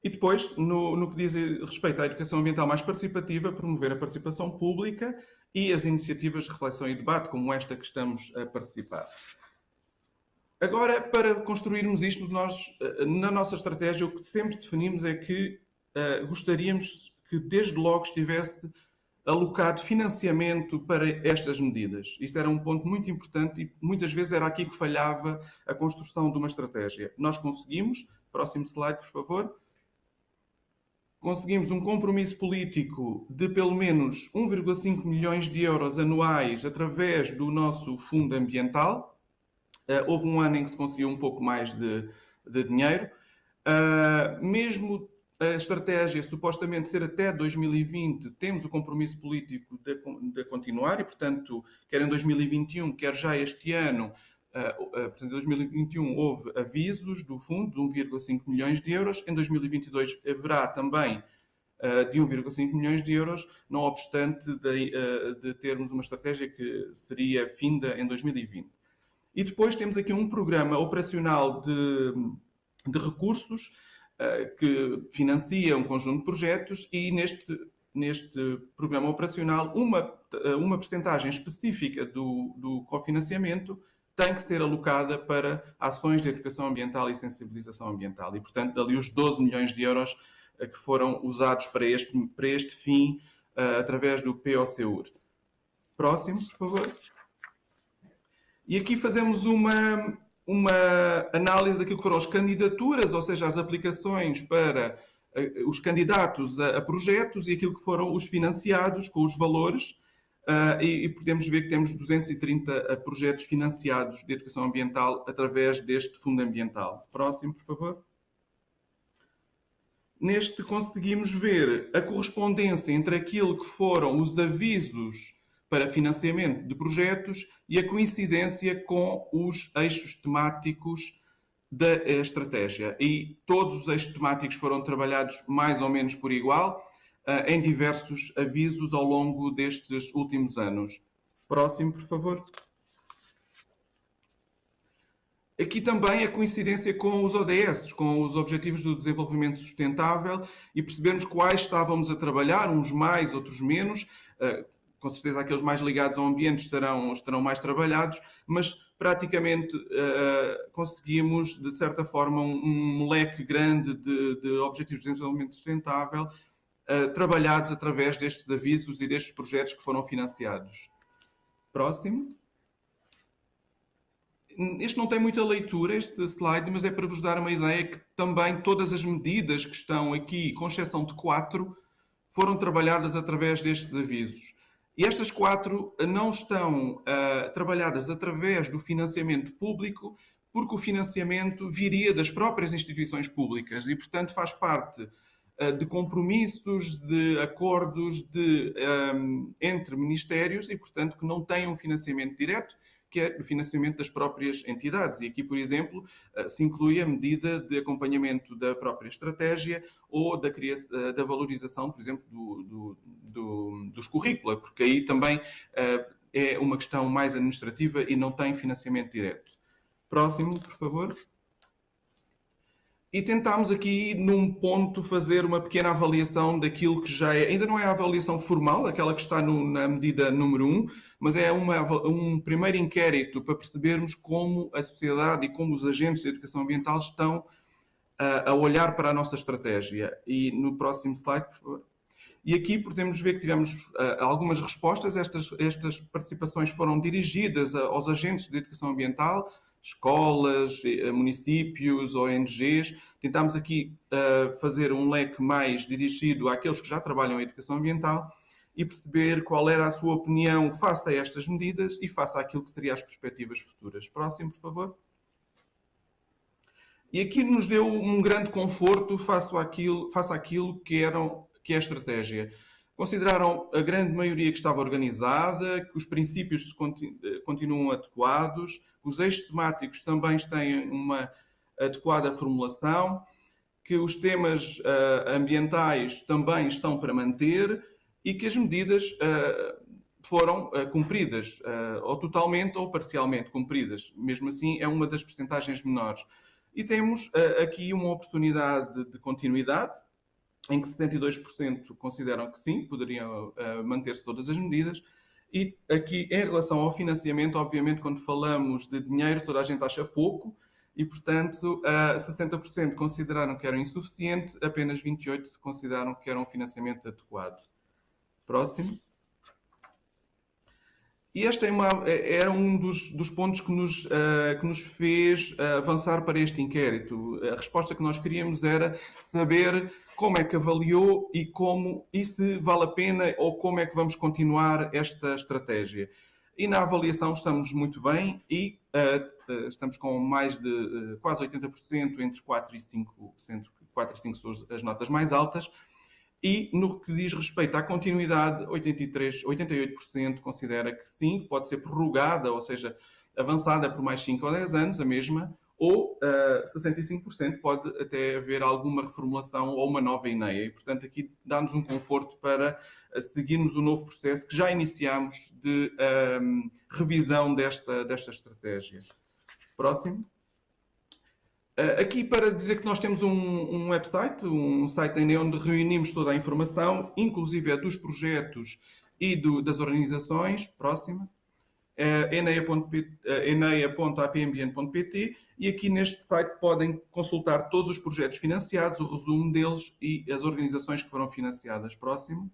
E depois, no que diz respeito à educação ambiental mais participativa, promover a participação pública e as iniciativas de reflexão e debate, como esta que estamos a participar. Agora, para construirmos isto, nós, na nossa estratégia, o que sempre definimos é que gostaríamos que, desde logo, estivesse alocado financiamento para estas medidas. Isso era um ponto muito importante e, muitas vezes, era aqui que falhava a construção de uma estratégia. Nós conseguimos, próximo slide, por favor, conseguimos um compromisso político de pelo menos 1,5 milhões de euros anuais através do nosso fundo ambiental. Houve um ano em que se conseguiu um pouco mais de dinheiro. Mesmo a estratégia supostamente ser até 2020, temos o compromisso político de continuar e, portanto, quer em 2021, quer já este ano, portanto, em 2021 houve avisos do fundo de 1,5 milhões de euros. Em 2022 haverá também de 1,5 milhões de euros, não obstante de termos uma estratégia que seria finda em 2020. E depois temos aqui um programa operacional de recursos que financia um conjunto de projetos e neste programa operacional uma percentagem específica do cofinanciamento tem que ser alocada para ações de educação ambiental e sensibilização ambiental. E, portanto, dali os 12 milhões de euros que foram usados para este fim através do POCUR. Próximo, por favor. E aqui fazemos uma análise daquilo que foram as candidaturas, ou seja, as aplicações para os candidatos a projetos e aquilo que foram os financiados com os valores. E podemos ver que temos 230 projetos financiados de educação ambiental através deste fundo ambiental. Próximo, por favor. Neste conseguimos ver a correspondência entre aquilo que foram os avisos para financiamento de projetos e a coincidência com os eixos temáticos da estratégia. E todos os eixos temáticos foram trabalhados mais ou menos por igual, em diversos avisos ao longo destes últimos anos. Próximo, por favor. Aqui também a coincidência com os ODS, com os Objetivos do Desenvolvimento Sustentável, e percebermos quais estávamos a trabalhar, uns mais, outros menos. Com certeza aqueles mais ligados ao ambiente estarão mais trabalhados, mas praticamente conseguimos, de certa forma, um leque grande de objetivos de desenvolvimento sustentável trabalhados através destes avisos e destes projetos que foram financiados. Próximo. Este não tem muita leitura, este slide, mas é para vos dar uma ideia que também todas as medidas que estão aqui, com exceção de 4, foram trabalhadas através destes avisos. E estas 4 não estão trabalhadas através do financiamento público, porque o financiamento viria das próprias instituições públicas e, portanto, faz parte de compromissos, de acordos entre ministérios e, portanto, que não têm um financiamento direto, que é o financiamento das próprias entidades. E aqui, por exemplo, se inclui a medida de acompanhamento da própria estratégia ou da valorização, por exemplo, dos currícula, porque aí também é uma questão mais administrativa e não tem financiamento direto. Próximo, por favor. E tentámos aqui, num ponto, fazer uma pequena avaliação daquilo que já é, ainda não é a avaliação formal, aquela que está na medida número 1, mas é um primeiro inquérito para percebermos como a sociedade e como os agentes de educação ambiental estão a olhar para a nossa estratégia. E no próximo slide, por favor. E aqui podemos ver que tivemos algumas respostas. Estas participações foram dirigidas aos agentes de educação ambiental, escolas, municípios, ONGs. Tentámos aqui fazer um leque mais dirigido àqueles que já trabalham em educação ambiental e perceber qual era a sua opinião face a estas medidas e face àquilo que seriam as perspectivas futuras. Próximo, por favor. E aqui nos deu um grande conforto face àquilo que é a estratégia. Consideraram a grande maioria que estava organizada, que os princípios continuam adequados, que os eixos temáticos também têm uma adequada formulação, que os temas ambientais também estão para manter e que as medidas foram cumpridas, ou totalmente ou parcialmente cumpridas. Mesmo assim, é uma das percentagens menores. E temos aqui uma oportunidade de continuidade, em que 72% consideram que sim, poderiam manter-se todas as medidas. E aqui, em relação ao financiamento, obviamente, quando falamos de dinheiro, toda a gente acha pouco, e, portanto, 60% consideraram que era insuficiente, apenas 28% consideraram que era um financiamento adequado. Próximo. E este era um dos pontos que nos fez avançar para este inquérito. A resposta que nós queríamos era saber como é que avaliou e se vale a pena ou como é que vamos continuar esta estratégia. E na avaliação estamos muito bem e estamos com mais de quase 80%, entre 4% e 5%, 4% e 5% são as notas mais altas. E no que diz respeito à continuidade, 88% considera que sim, pode ser prorrogada, ou seja, avançada por mais 5 ou 10 anos, a mesma, ou 65% pode até haver alguma reformulação ou uma nova INEA. E, portanto, aqui dá-nos um conforto para seguirmos o novo processo que já iniciámos de revisão desta estratégia. Próximo. Aqui para dizer que nós temos um website, um site onde reunimos toda a informação, inclusive dos projetos e das organizações. Próxima. eneia.apmbiente.pt e aqui neste site podem consultar todos os projetos financiados, o resumo deles e as organizações que foram financiadas. Próximo.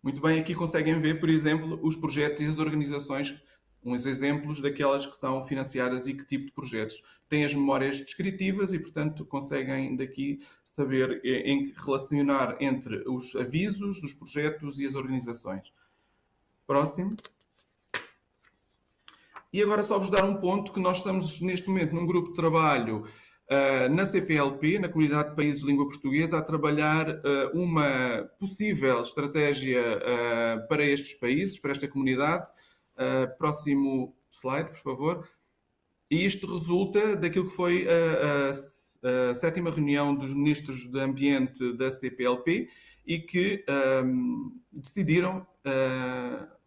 Muito bem, aqui conseguem ver, por exemplo, os projetos e as organizações, uns exemplos daquelas que são financiadas e que tipo de projetos. Tem as memórias descritivas e, portanto, conseguem daqui saber relacionar entre os avisos, os projetos e as organizações. Próximo. E agora só vos dar um ponto que nós estamos neste momento num grupo de trabalho na CPLP, na Comunidade de Países de Língua Portuguesa, a trabalhar uma possível estratégia para estes países, para esta comunidade. Próximo slide, por favor. E isto resulta daquilo que foi a 7ª reunião dos ministros de Ambiente da CPLP e que decidiram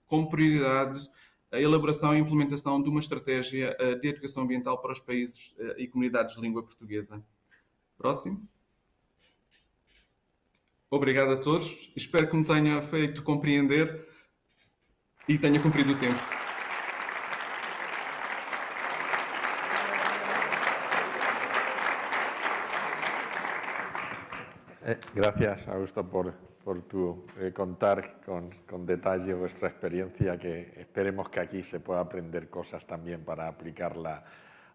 como prioridade a elaboração e implementação de uma estratégia de educação ambiental para os países e comunidades de língua portuguesa. Próximo. Obrigado a todos. Espero que me tenha feito compreender e tenha cumprido o tempo. Gracias, Augusto, por tu contar con detalle vuestra experiencia, que esperemos que aquí se pueda aprender cosas también para aplicarla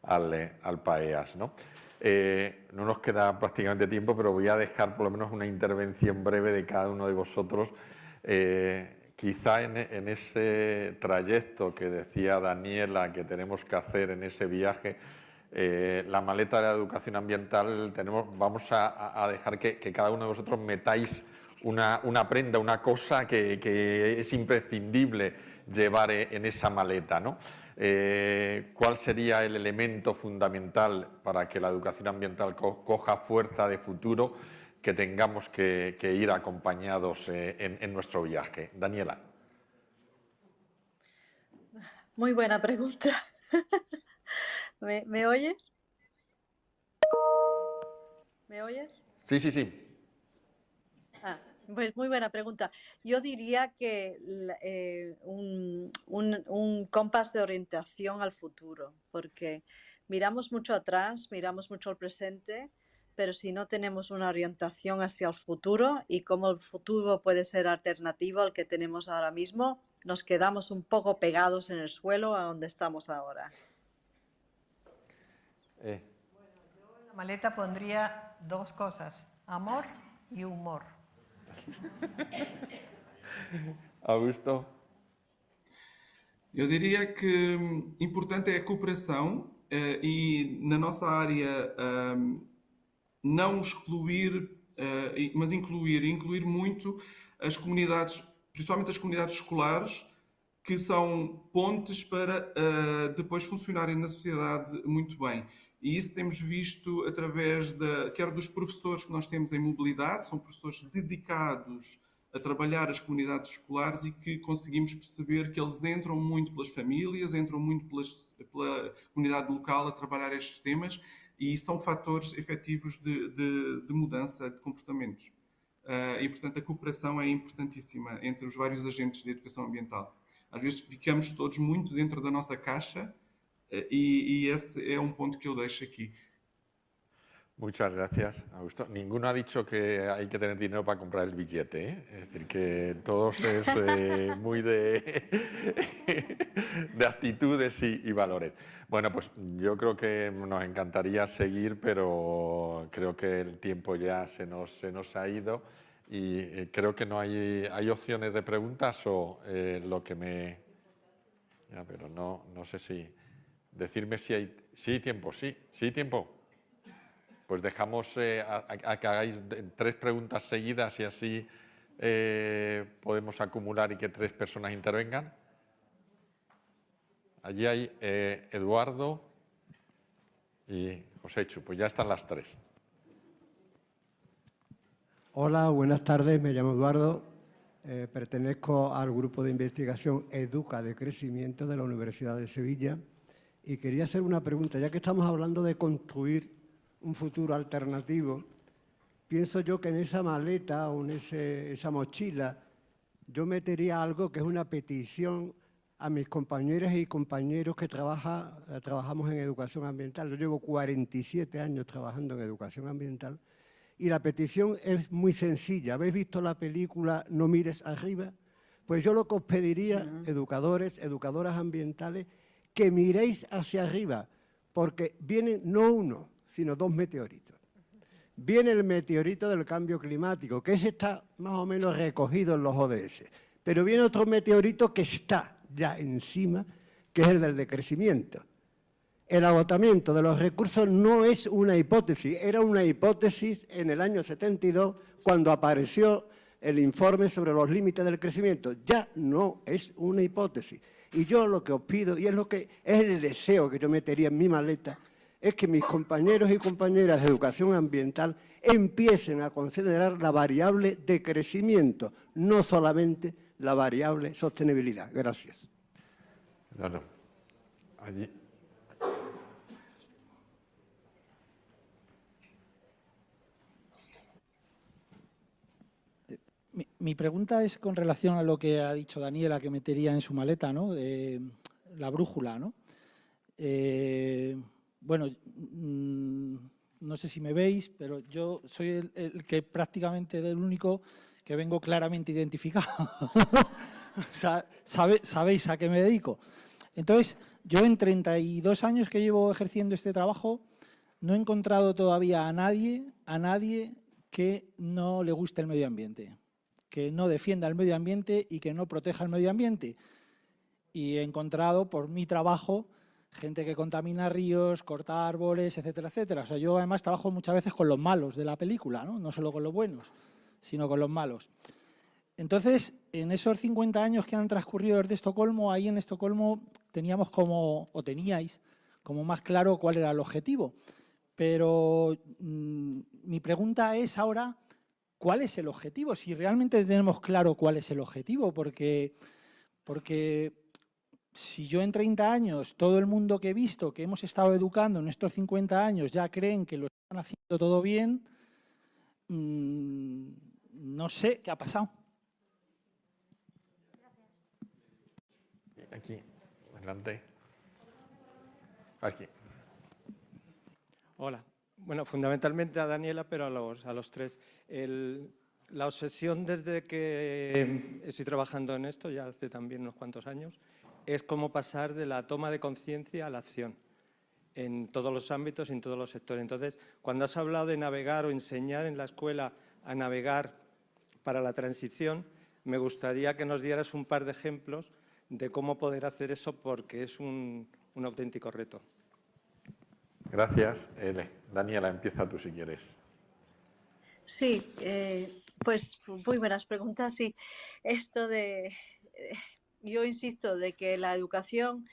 al PAEAS, ¿no? No nos queda prácticamente tiempo, pero voy a dejar por lo menos una intervención breve de cada uno de vosotros. Quizá en ese trayecto que decía Daniela que tenemos que hacer en ese viaje, la maleta de la educación ambiental, vamos a dejar que cada uno de vosotros metáis una prenda, una cosa que es imprescindible llevar en esa maleta, ¿no? ¿Cuál sería el elemento fundamental para que la educación ambiental coja fuerza de futuro, que tengamos que ir acompañados en nuestro viaje? Daniela. Muy buena pregunta. ¿Me oyes? ¿Me oyes? Sí, sí, sí. Pues muy buena pregunta. Yo diría que un compás de orientación al futuro, porque miramos mucho atrás, miramos mucho al presente, pero si no tenemos una orientación hacia el futuro y cómo el futuro puede ser alternativo al que tenemos ahora mismo, nos quedamos un poco pegados en el suelo a donde estamos ahora. Bueno, yo en la maleta pondría dos cosas, amor y humor. Augusto? Eu diria que importante é a cooperação e na nossa área não excluir, mas incluir muito as comunidades, principalmente as comunidades escolares, que são pontes para depois funcionarem na sociedade muito bem. E isso temos visto através quer dos professores que nós temos em mobilidade, são professores dedicados a trabalhar as comunidades escolares e que conseguimos perceber que eles entram muito pelas famílias, entram muito pela comunidade local a trabalhar estes temas e são fatores efetivos de mudança de comportamentos. E, portanto, a cooperação é importantíssima entre os vários agentes de educação ambiental. Às vezes ficamos todos muito dentro da nossa caixa y este es un punto que yo dejo aquí. Muchas gracias, Augusto. Ninguno ha dicho que hay que tener dinero para comprar el billete, ¿eh? Es decir, que todos es muy de actitudes y valores. Bueno, pues yo creo que nos encantaría seguir, pero creo que el tiempo ya se nos ha ido y creo que no hay opciones de preguntas o lo que me... Ya, pero no sé si... Decirme si hay... Sí, tiempo, sí tiempo. Pues dejamos a que hagáis 3 preguntas seguidas y así podemos acumular y que 3 personas intervengan. Allí hay Eduardo y Joséchu, pues ya están las 3. Hola, buenas tardes, me llamo Eduardo, pertenezco al grupo de investigación Educa de Crecimiento de la Universidad de Sevilla y quería hacer una pregunta, ya que estamos hablando de construir un futuro alternativo, pienso yo que en esa maleta o en esa mochila yo metería algo que es una petición a mis compañeras y compañeros que trabajamos en educación ambiental. Yo llevo 47 años trabajando en educación ambiental y la petición es muy sencilla. ¿Habéis visto la película No mires arriba? Pues yo lo que os pediría, educadores, educadoras ambientales, que miréis hacia arriba, porque vienen no uno, sino 2 meteoritos. Viene el meteorito del cambio climático, que ese está más o menos recogido en los ODS, pero viene otro meteorito que está ya encima, que es el del decrecimiento. El agotamiento de los recursos no es una hipótesis, era una hipótesis en el año 72, cuando apareció el informe sobre los límites del crecimiento. Ya no es una hipótesis. Y yo lo que os pido, y es el deseo que yo metería en mi maleta, es que mis compañeros y compañeras de educación ambiental empiecen a considerar la variable de crecimiento, no solamente la variable sostenibilidad. Gracias. Claro. Allí. Mi pregunta es con relación a lo que ha dicho Daniela, que metería en su maleta, ¿no? La brújula, ¿no? Bueno, no sé si me veis, pero yo soy el que prácticamente del único que vengo claramente identificado. O sea, sabéis a qué me dedico. Entonces, yo en 32 años que llevo ejerciendo este trabajo, no he encontrado todavía a nadie que no le guste el medio ambiente, que no defienda el medio ambiente y que no proteja el medio ambiente. Y he encontrado, por mi trabajo, gente que contamina ríos, corta árboles, etcétera, etcétera. O sea, yo además trabajo muchas veces con los malos de la película, ¿no? No solo con los buenos, sino con los malos. Entonces, en esos 50 años que han transcurrido desde Estocolmo, ahí en Estocolmo teníamos teníais como más claro cuál era el objetivo. Pero mi pregunta es ahora, ¿cuál es el objetivo? Si realmente tenemos claro cuál es el objetivo, porque si yo en 30 años, todo el mundo que he visto, que hemos estado educando en estos 50 años, ya creen que lo están haciendo todo bien, no sé qué ha pasado. Aquí, adelante. Aquí. Hola. Bueno, fundamentalmente a Daniela, pero a los tres. La obsesión desde que estoy trabajando en esto, ya hace también unos cuantos años, es cómo pasar de la toma de conciencia a la acción en todos los ámbitos y en todos los sectores. Entonces, cuando has hablado de navegar o enseñar en la escuela a navegar para la transición, me gustaría que nos dieras un par de ejemplos de cómo poder hacer eso, porque es un auténtico reto. Gracias. Daniela, empieza tú si quieres. Sí, pues muy buenas preguntas. Sí, esto yo insisto de que la educación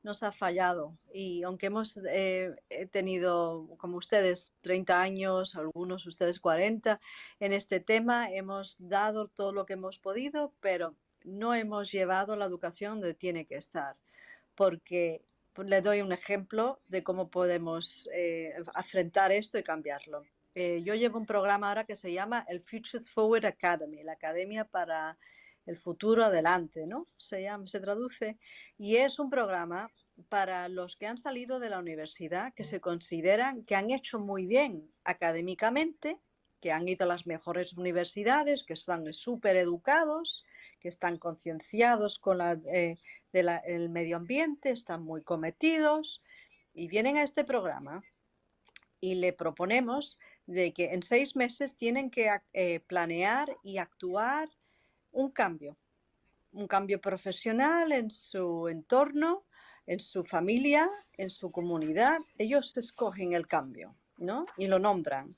nos ha fallado y aunque hemos tenido, como ustedes, 30 años, algunos ustedes 40, en este tema, hemos dado todo lo que hemos podido, pero no hemos llevado la educación donde tiene que estar, porque le doy un ejemplo de cómo podemos afrontar esto y cambiarlo. Yo llevo un programa ahora que se llama el Futures Forward Academy, la Academia para el Futuro Adelante, ¿no? Se traduce, y es un programa para los que han salido de la universidad, que se consideran que han hecho muy bien académicamente, que han ido a las mejores universidades, que están súper educados, que están concienciados con el medio ambiente, están muy cometidos y vienen a este programa y le proponemos de que en 6 meses tienen que planear y actuar un cambio profesional en su entorno, en su familia, en su comunidad. Ellos escogen el cambio, ¿no? Y lo nombran.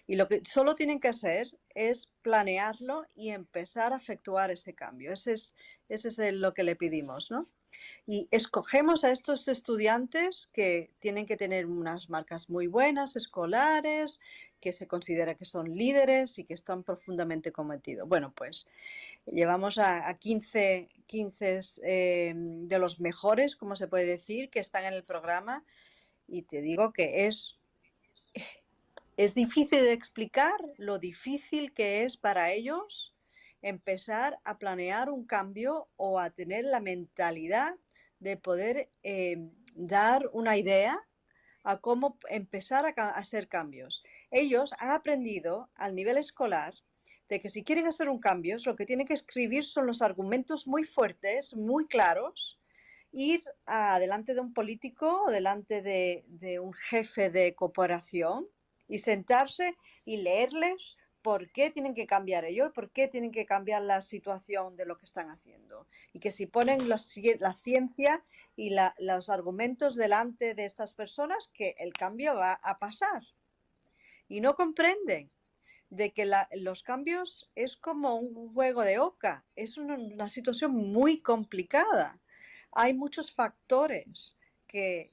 Y lo que solo tienen que hacer es planearlo y empezar a efectuar ese cambio. Ese es lo que le pedimos, ¿no? Y escogemos a estos estudiantes que tienen que tener unas marcas muy buenas, escolares, que se considera que son líderes y que están profundamente cometidos. Bueno, pues llevamos a 15 de los mejores, como se puede decir, que están en el programa, y te digo que es difícil de explicar lo difícil que es para ellos empezar a planear un cambio o a tener la mentalidad de poder dar una idea a cómo empezar a hacer cambios. Ellos han aprendido al nivel escolar de que si quieren hacer un cambio, lo que tienen que escribir son los argumentos muy fuertes, muy claros, ir delante de un político o delante de un jefe de corporación y sentarse y leerles por qué tienen que cambiar ello, por qué tienen que cambiar la situación de lo que están haciendo. Y que si ponen la ciencia y los argumentos delante de estas personas, que el cambio va a pasar. Y no comprenden de que los cambios es como un juego de oca, es una situación muy complicada. Hay muchos factores que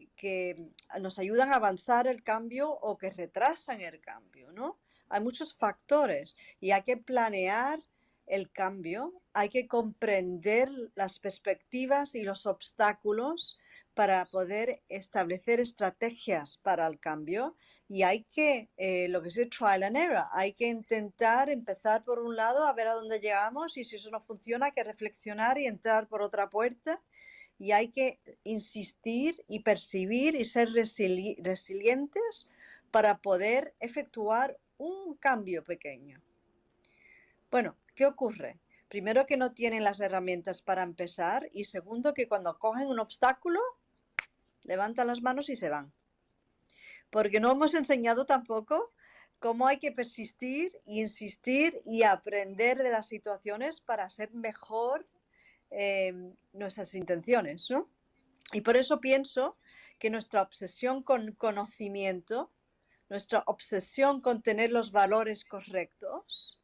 nos ayudan a avanzar el cambio o que retrasan el cambio, ¿no? Hay muchos factores y hay que planear el cambio, hay que comprender las perspectivas y los obstáculos para poder establecer estrategias para el cambio, y hay que, lo que es trial and error, hay que intentar empezar por un lado a ver a dónde llegamos, y si eso no funciona hay que reflexionar y entrar por otra puerta, y hay que insistir y percibir y ser resilientes para poder efectuar un cambio pequeño. Bueno, ¿qué ocurre? Primero, que no tienen las herramientas para empezar, y segundo, que cuando cogen un obstáculo, levantan las manos y se van. Porque no hemos enseñado tampoco cómo hay que persistir e insistir y aprender de las situaciones para hacer mejor nuestras intenciones, ¿no? Y por eso pienso que nuestra obsesión con conocimiento, nuestra obsesión con tener los valores correctos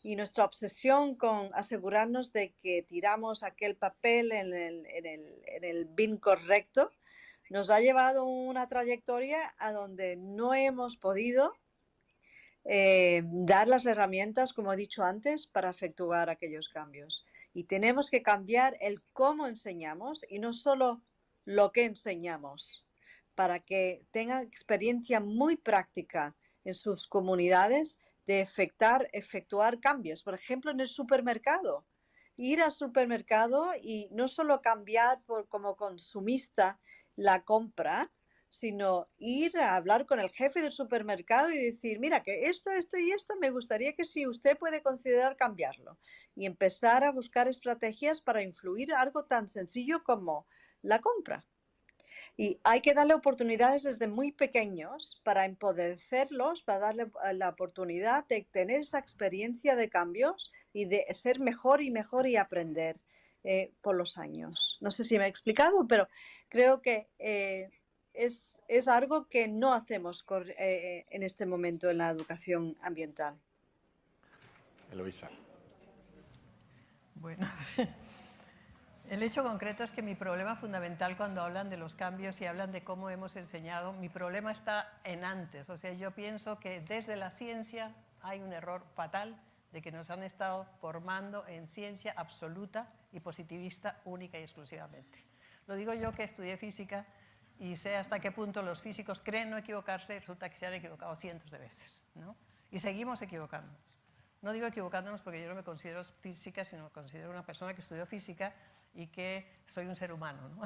y nuestra obsesión con asegurarnos de que tiramos aquel papel en el bin correcto, nos ha llevado una trayectoria a donde no hemos podido dar las herramientas, como he dicho antes, para efectuar aquellos cambios. Y tenemos que cambiar el cómo enseñamos y no solo lo que enseñamos, para que tengan experiencia muy práctica en sus comunidades de efectuar cambios. Por ejemplo, en el supermercado. Ir al supermercado y no solo cambiar como consumista la compra, sino ir a hablar con el jefe del supermercado y decir, mira, que esto y esto me gustaría que si usted puede considerar cambiarlo. Y empezar a buscar estrategias para influir algo tan sencillo como la compra. Y hay que darle oportunidades desde muy pequeños para empodecerlos, para darle la oportunidad de tener esa experiencia de cambios y de ser mejor y aprender por los años. No sé si me he explicado, pero creo que es algo que no hacemos en este momento en la educación ambiental. Eloisa. Bueno, el hecho concreto es que mi problema fundamental cuando hablan de los cambios y hablan de cómo hemos enseñado, mi problema está en antes. O sea, yo pienso que desde la ciencia hay un error fatal de que nos han estado formando en ciencia absoluta y positivista única y exclusivamente. Lo digo yo, que estudié física y sé hasta qué punto los físicos creen no equivocarse, resulta que se han equivocado cientos de veces, ¿no? Y seguimos equivocándonos. No digo equivocándonos porque yo no me considero física, sino me considero una persona que estudió física y que soy un ser humano, ¿no?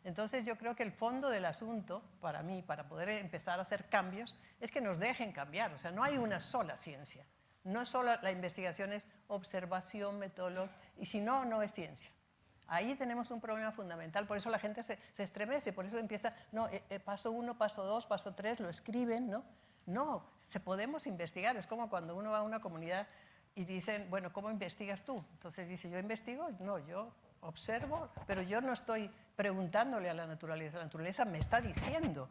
Entonces yo creo que el fondo del asunto, para mí, para poder empezar a hacer cambios, es que nos dejen cambiar. O sea, no hay una sola ciencia. No es solo la investigación, es observación, metodología, y si no, no es ciencia. Ahí tenemos un problema fundamental, por eso la gente se estremece, por eso empieza, no, paso 1, paso 2, paso 3, lo escriben, ¿no? No, podemos investigar, es como cuando uno va a una comunidad y dicen, bueno, ¿cómo investigas tú? Entonces dice, ¿yo investigo? No, yo observo, pero yo no estoy preguntándole a la naturaleza me está diciendo.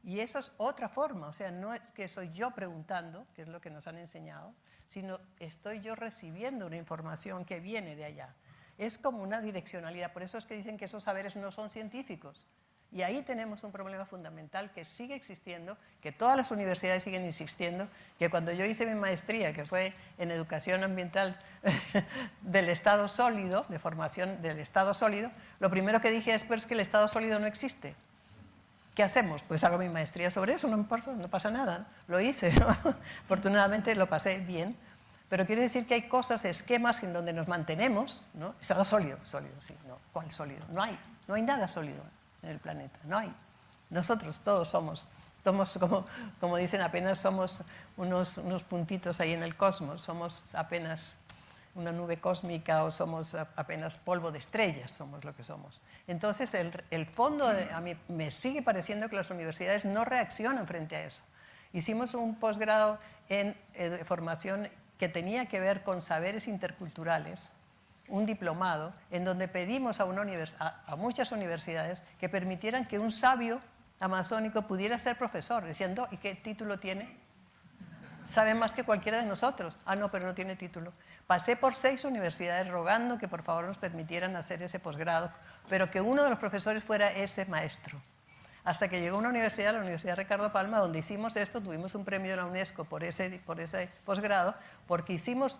Y eso es otra forma, o sea, no es que soy yo preguntando, que es lo que nos han enseñado, sino estoy yo recibiendo una información que viene de allá. Es como una direccionalidad, por eso es que dicen que esos saberes no son científicos. Y ahí tenemos un problema fundamental que sigue existiendo, que todas las universidades siguen insistiendo, que cuando yo hice mi maestría, que fue en educación ambiental del estado sólido, de formación del estado sólido, lo primero que dije es, pero es que el estado sólido no existe. ¿Qué hacemos? Pues hago mi maestría sobre eso, no pasa nada, ¿no? Lo hice, ¿no? Afortunadamente lo pasé bien, pero quiere decir que hay cosas, esquemas en donde nos mantenemos, ¿no? Estado sólido, sí, no, ¿cuál sólido? No hay nada sólido en el planeta, no hay. Nosotros todos somos como dicen, apenas somos unos puntitos ahí en el cosmos, somos apenas una nube cósmica o somos apenas polvo de estrellas, somos lo que somos. Entonces, el fondo, a mí me sigue pareciendo que las universidades no reaccionan frente a eso. Hicimos un posgrado en formación que tenía que ver con saberes interculturales, un diplomado, en donde pedimos a muchas universidades que permitieran que un sabio amazónico pudiera ser profesor, diciendo, ¿y qué título tiene? Sabe más que cualquiera de nosotros. Ah, no, pero no tiene título. Pasé por 6 universidades rogando que por favor nos permitieran hacer ese posgrado, pero que uno de los profesores fuera ese maestro. Hasta que llegó una universidad, la Universidad Ricardo Palma, donde hicimos esto, tuvimos un premio de la UNESCO por ese posgrado, porque hicimos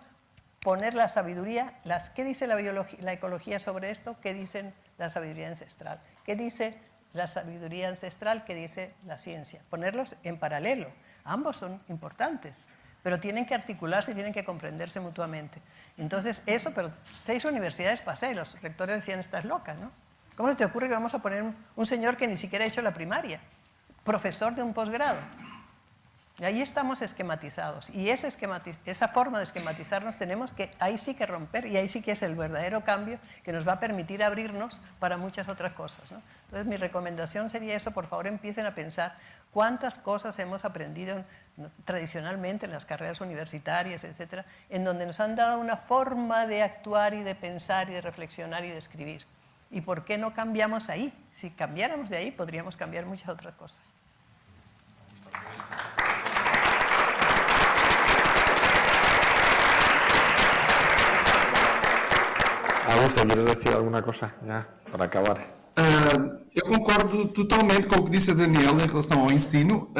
poner la sabiduría, ¿qué dice la ecología sobre esto? ¿Qué dice la sabiduría ancestral? ¿Qué dice la sabiduría ancestral? ¿Qué dice la ciencia? Ponerlos en paralelo. Ambos son importantes, pero tienen que articularse y tienen que comprenderse mutuamente. Entonces, eso, pero 6 universidades pasé y los rectores decían, estás loca, ¿no? ¿Cómo se te ocurre que vamos a poner un señor que ni siquiera ha hecho la primaria? profesor de un posgrado. Y ahí estamos esquematizados. Y esa forma de esquematizarnos tenemos que, ahí sí que romper, y ahí sí que es el verdadero cambio que nos va a permitir abrirnos para muchas otras cosas, ¿no? Entonces mi recomendación sería eso, por favor empiecen a pensar cuántas cosas hemos aprendido tradicionalmente en las carreras universitarias, etcétera, en donde nos han dado una forma de actuar y de pensar y de reflexionar y de escribir. ¿Y por qué no cambiamos ahí? Si cambiáramos de ahí, podríamos cambiar muchas otras cosas. Augusto, ¿quieres decir alguna cosa ya para acabar? Eu concordo totalmente com o que disse a Daniela em relação ao ensino.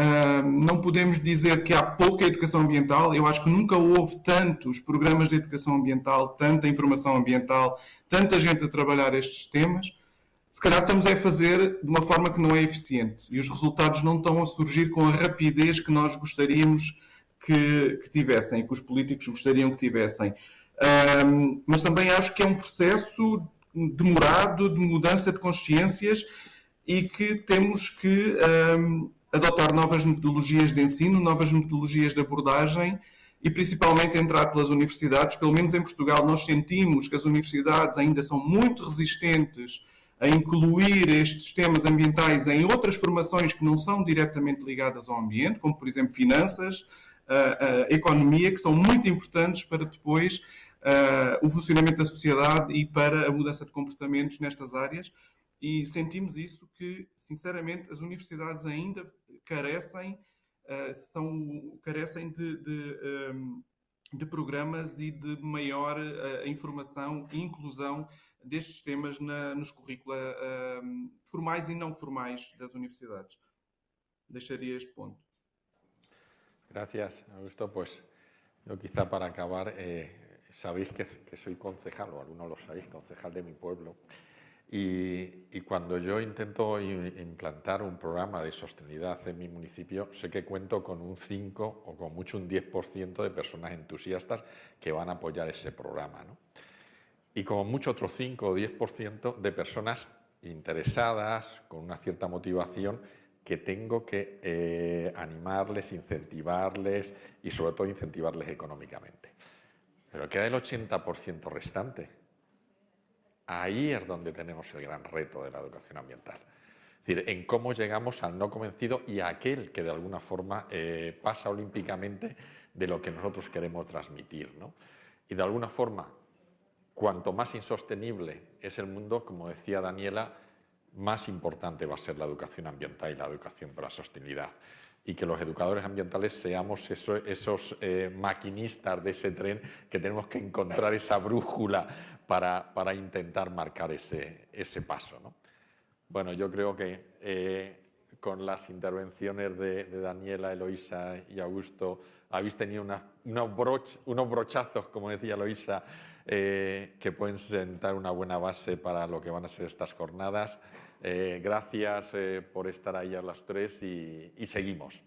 Não podemos dizer que há pouca educação ambiental. Eu acho que nunca houve tantos programas de educação ambiental, tanta informação ambiental, tanta gente a trabalhar estes temas. Se calhar estamos a fazer de uma forma que não é eficiente e os resultados não estão a surgir com a rapidez que nós gostaríamos que tivessem, que os políticos gostariam que tivessem. Mas também acho que é um processo demorado de mudança de consciências e que temos que adotar novas metodologias de ensino, novas metodologias de abordagem e principalmente entrar pelas universidades. Pelo menos em Portugal nós sentimos que as universidades ainda são muito resistentes a incluir estes temas ambientais em outras formações que não são diretamente ligadas ao ambiente, como por exemplo finanças, economia, que são muito importantes para depois o funcionamento da sociedade e para a mudança de comportamentos nestas áreas. E sentimos isso que, sinceramente, as universidades ainda carecem de programas e de maior informação e inclusão destes temas nos currícula formais e não formais das universidades. Deixaria este ponto. Gracias, Augusto. Pues yo quizá para acabar, sabéis que soy concejal, o algunos lo sabéis, concejal de mi pueblo. Y cuando yo intento implantar un programa de sostenibilidad en mi municipio, sé que cuento con un 5 o con mucho un 10% de personas entusiastas que van a apoyar ese programa, ¿no? Y como mucho otro 5 o 10% de personas interesadas, con una cierta motivación, que tengo que animarles, incentivarles y sobre todo incentivarles económicamente. Pero queda el 80% restante. Ahí es donde tenemos el gran reto de la educación ambiental. Es decir, en cómo llegamos al no convencido y a aquel que de alguna forma pasa olímpicamente de lo que nosotros queremos transmitir, ¿no? Y de alguna forma, cuanto más insostenible es el mundo, como decía Daniela, más importante va a ser la educación ambiental y la educación para la sostenibilidad. Y que los educadores ambientales seamos esos maquinistas de ese tren que tenemos que encontrar esa brújula para intentar marcar ese paso, ¿no? Bueno, yo creo que con las intervenciones de Daniela, Eloísa y Augusto habéis tenido unos brochazos, como decía Eloísa, que pueden sentar una buena base para lo que van a ser estas jornadas. Gracias por estar ahí a las 3 y seguimos.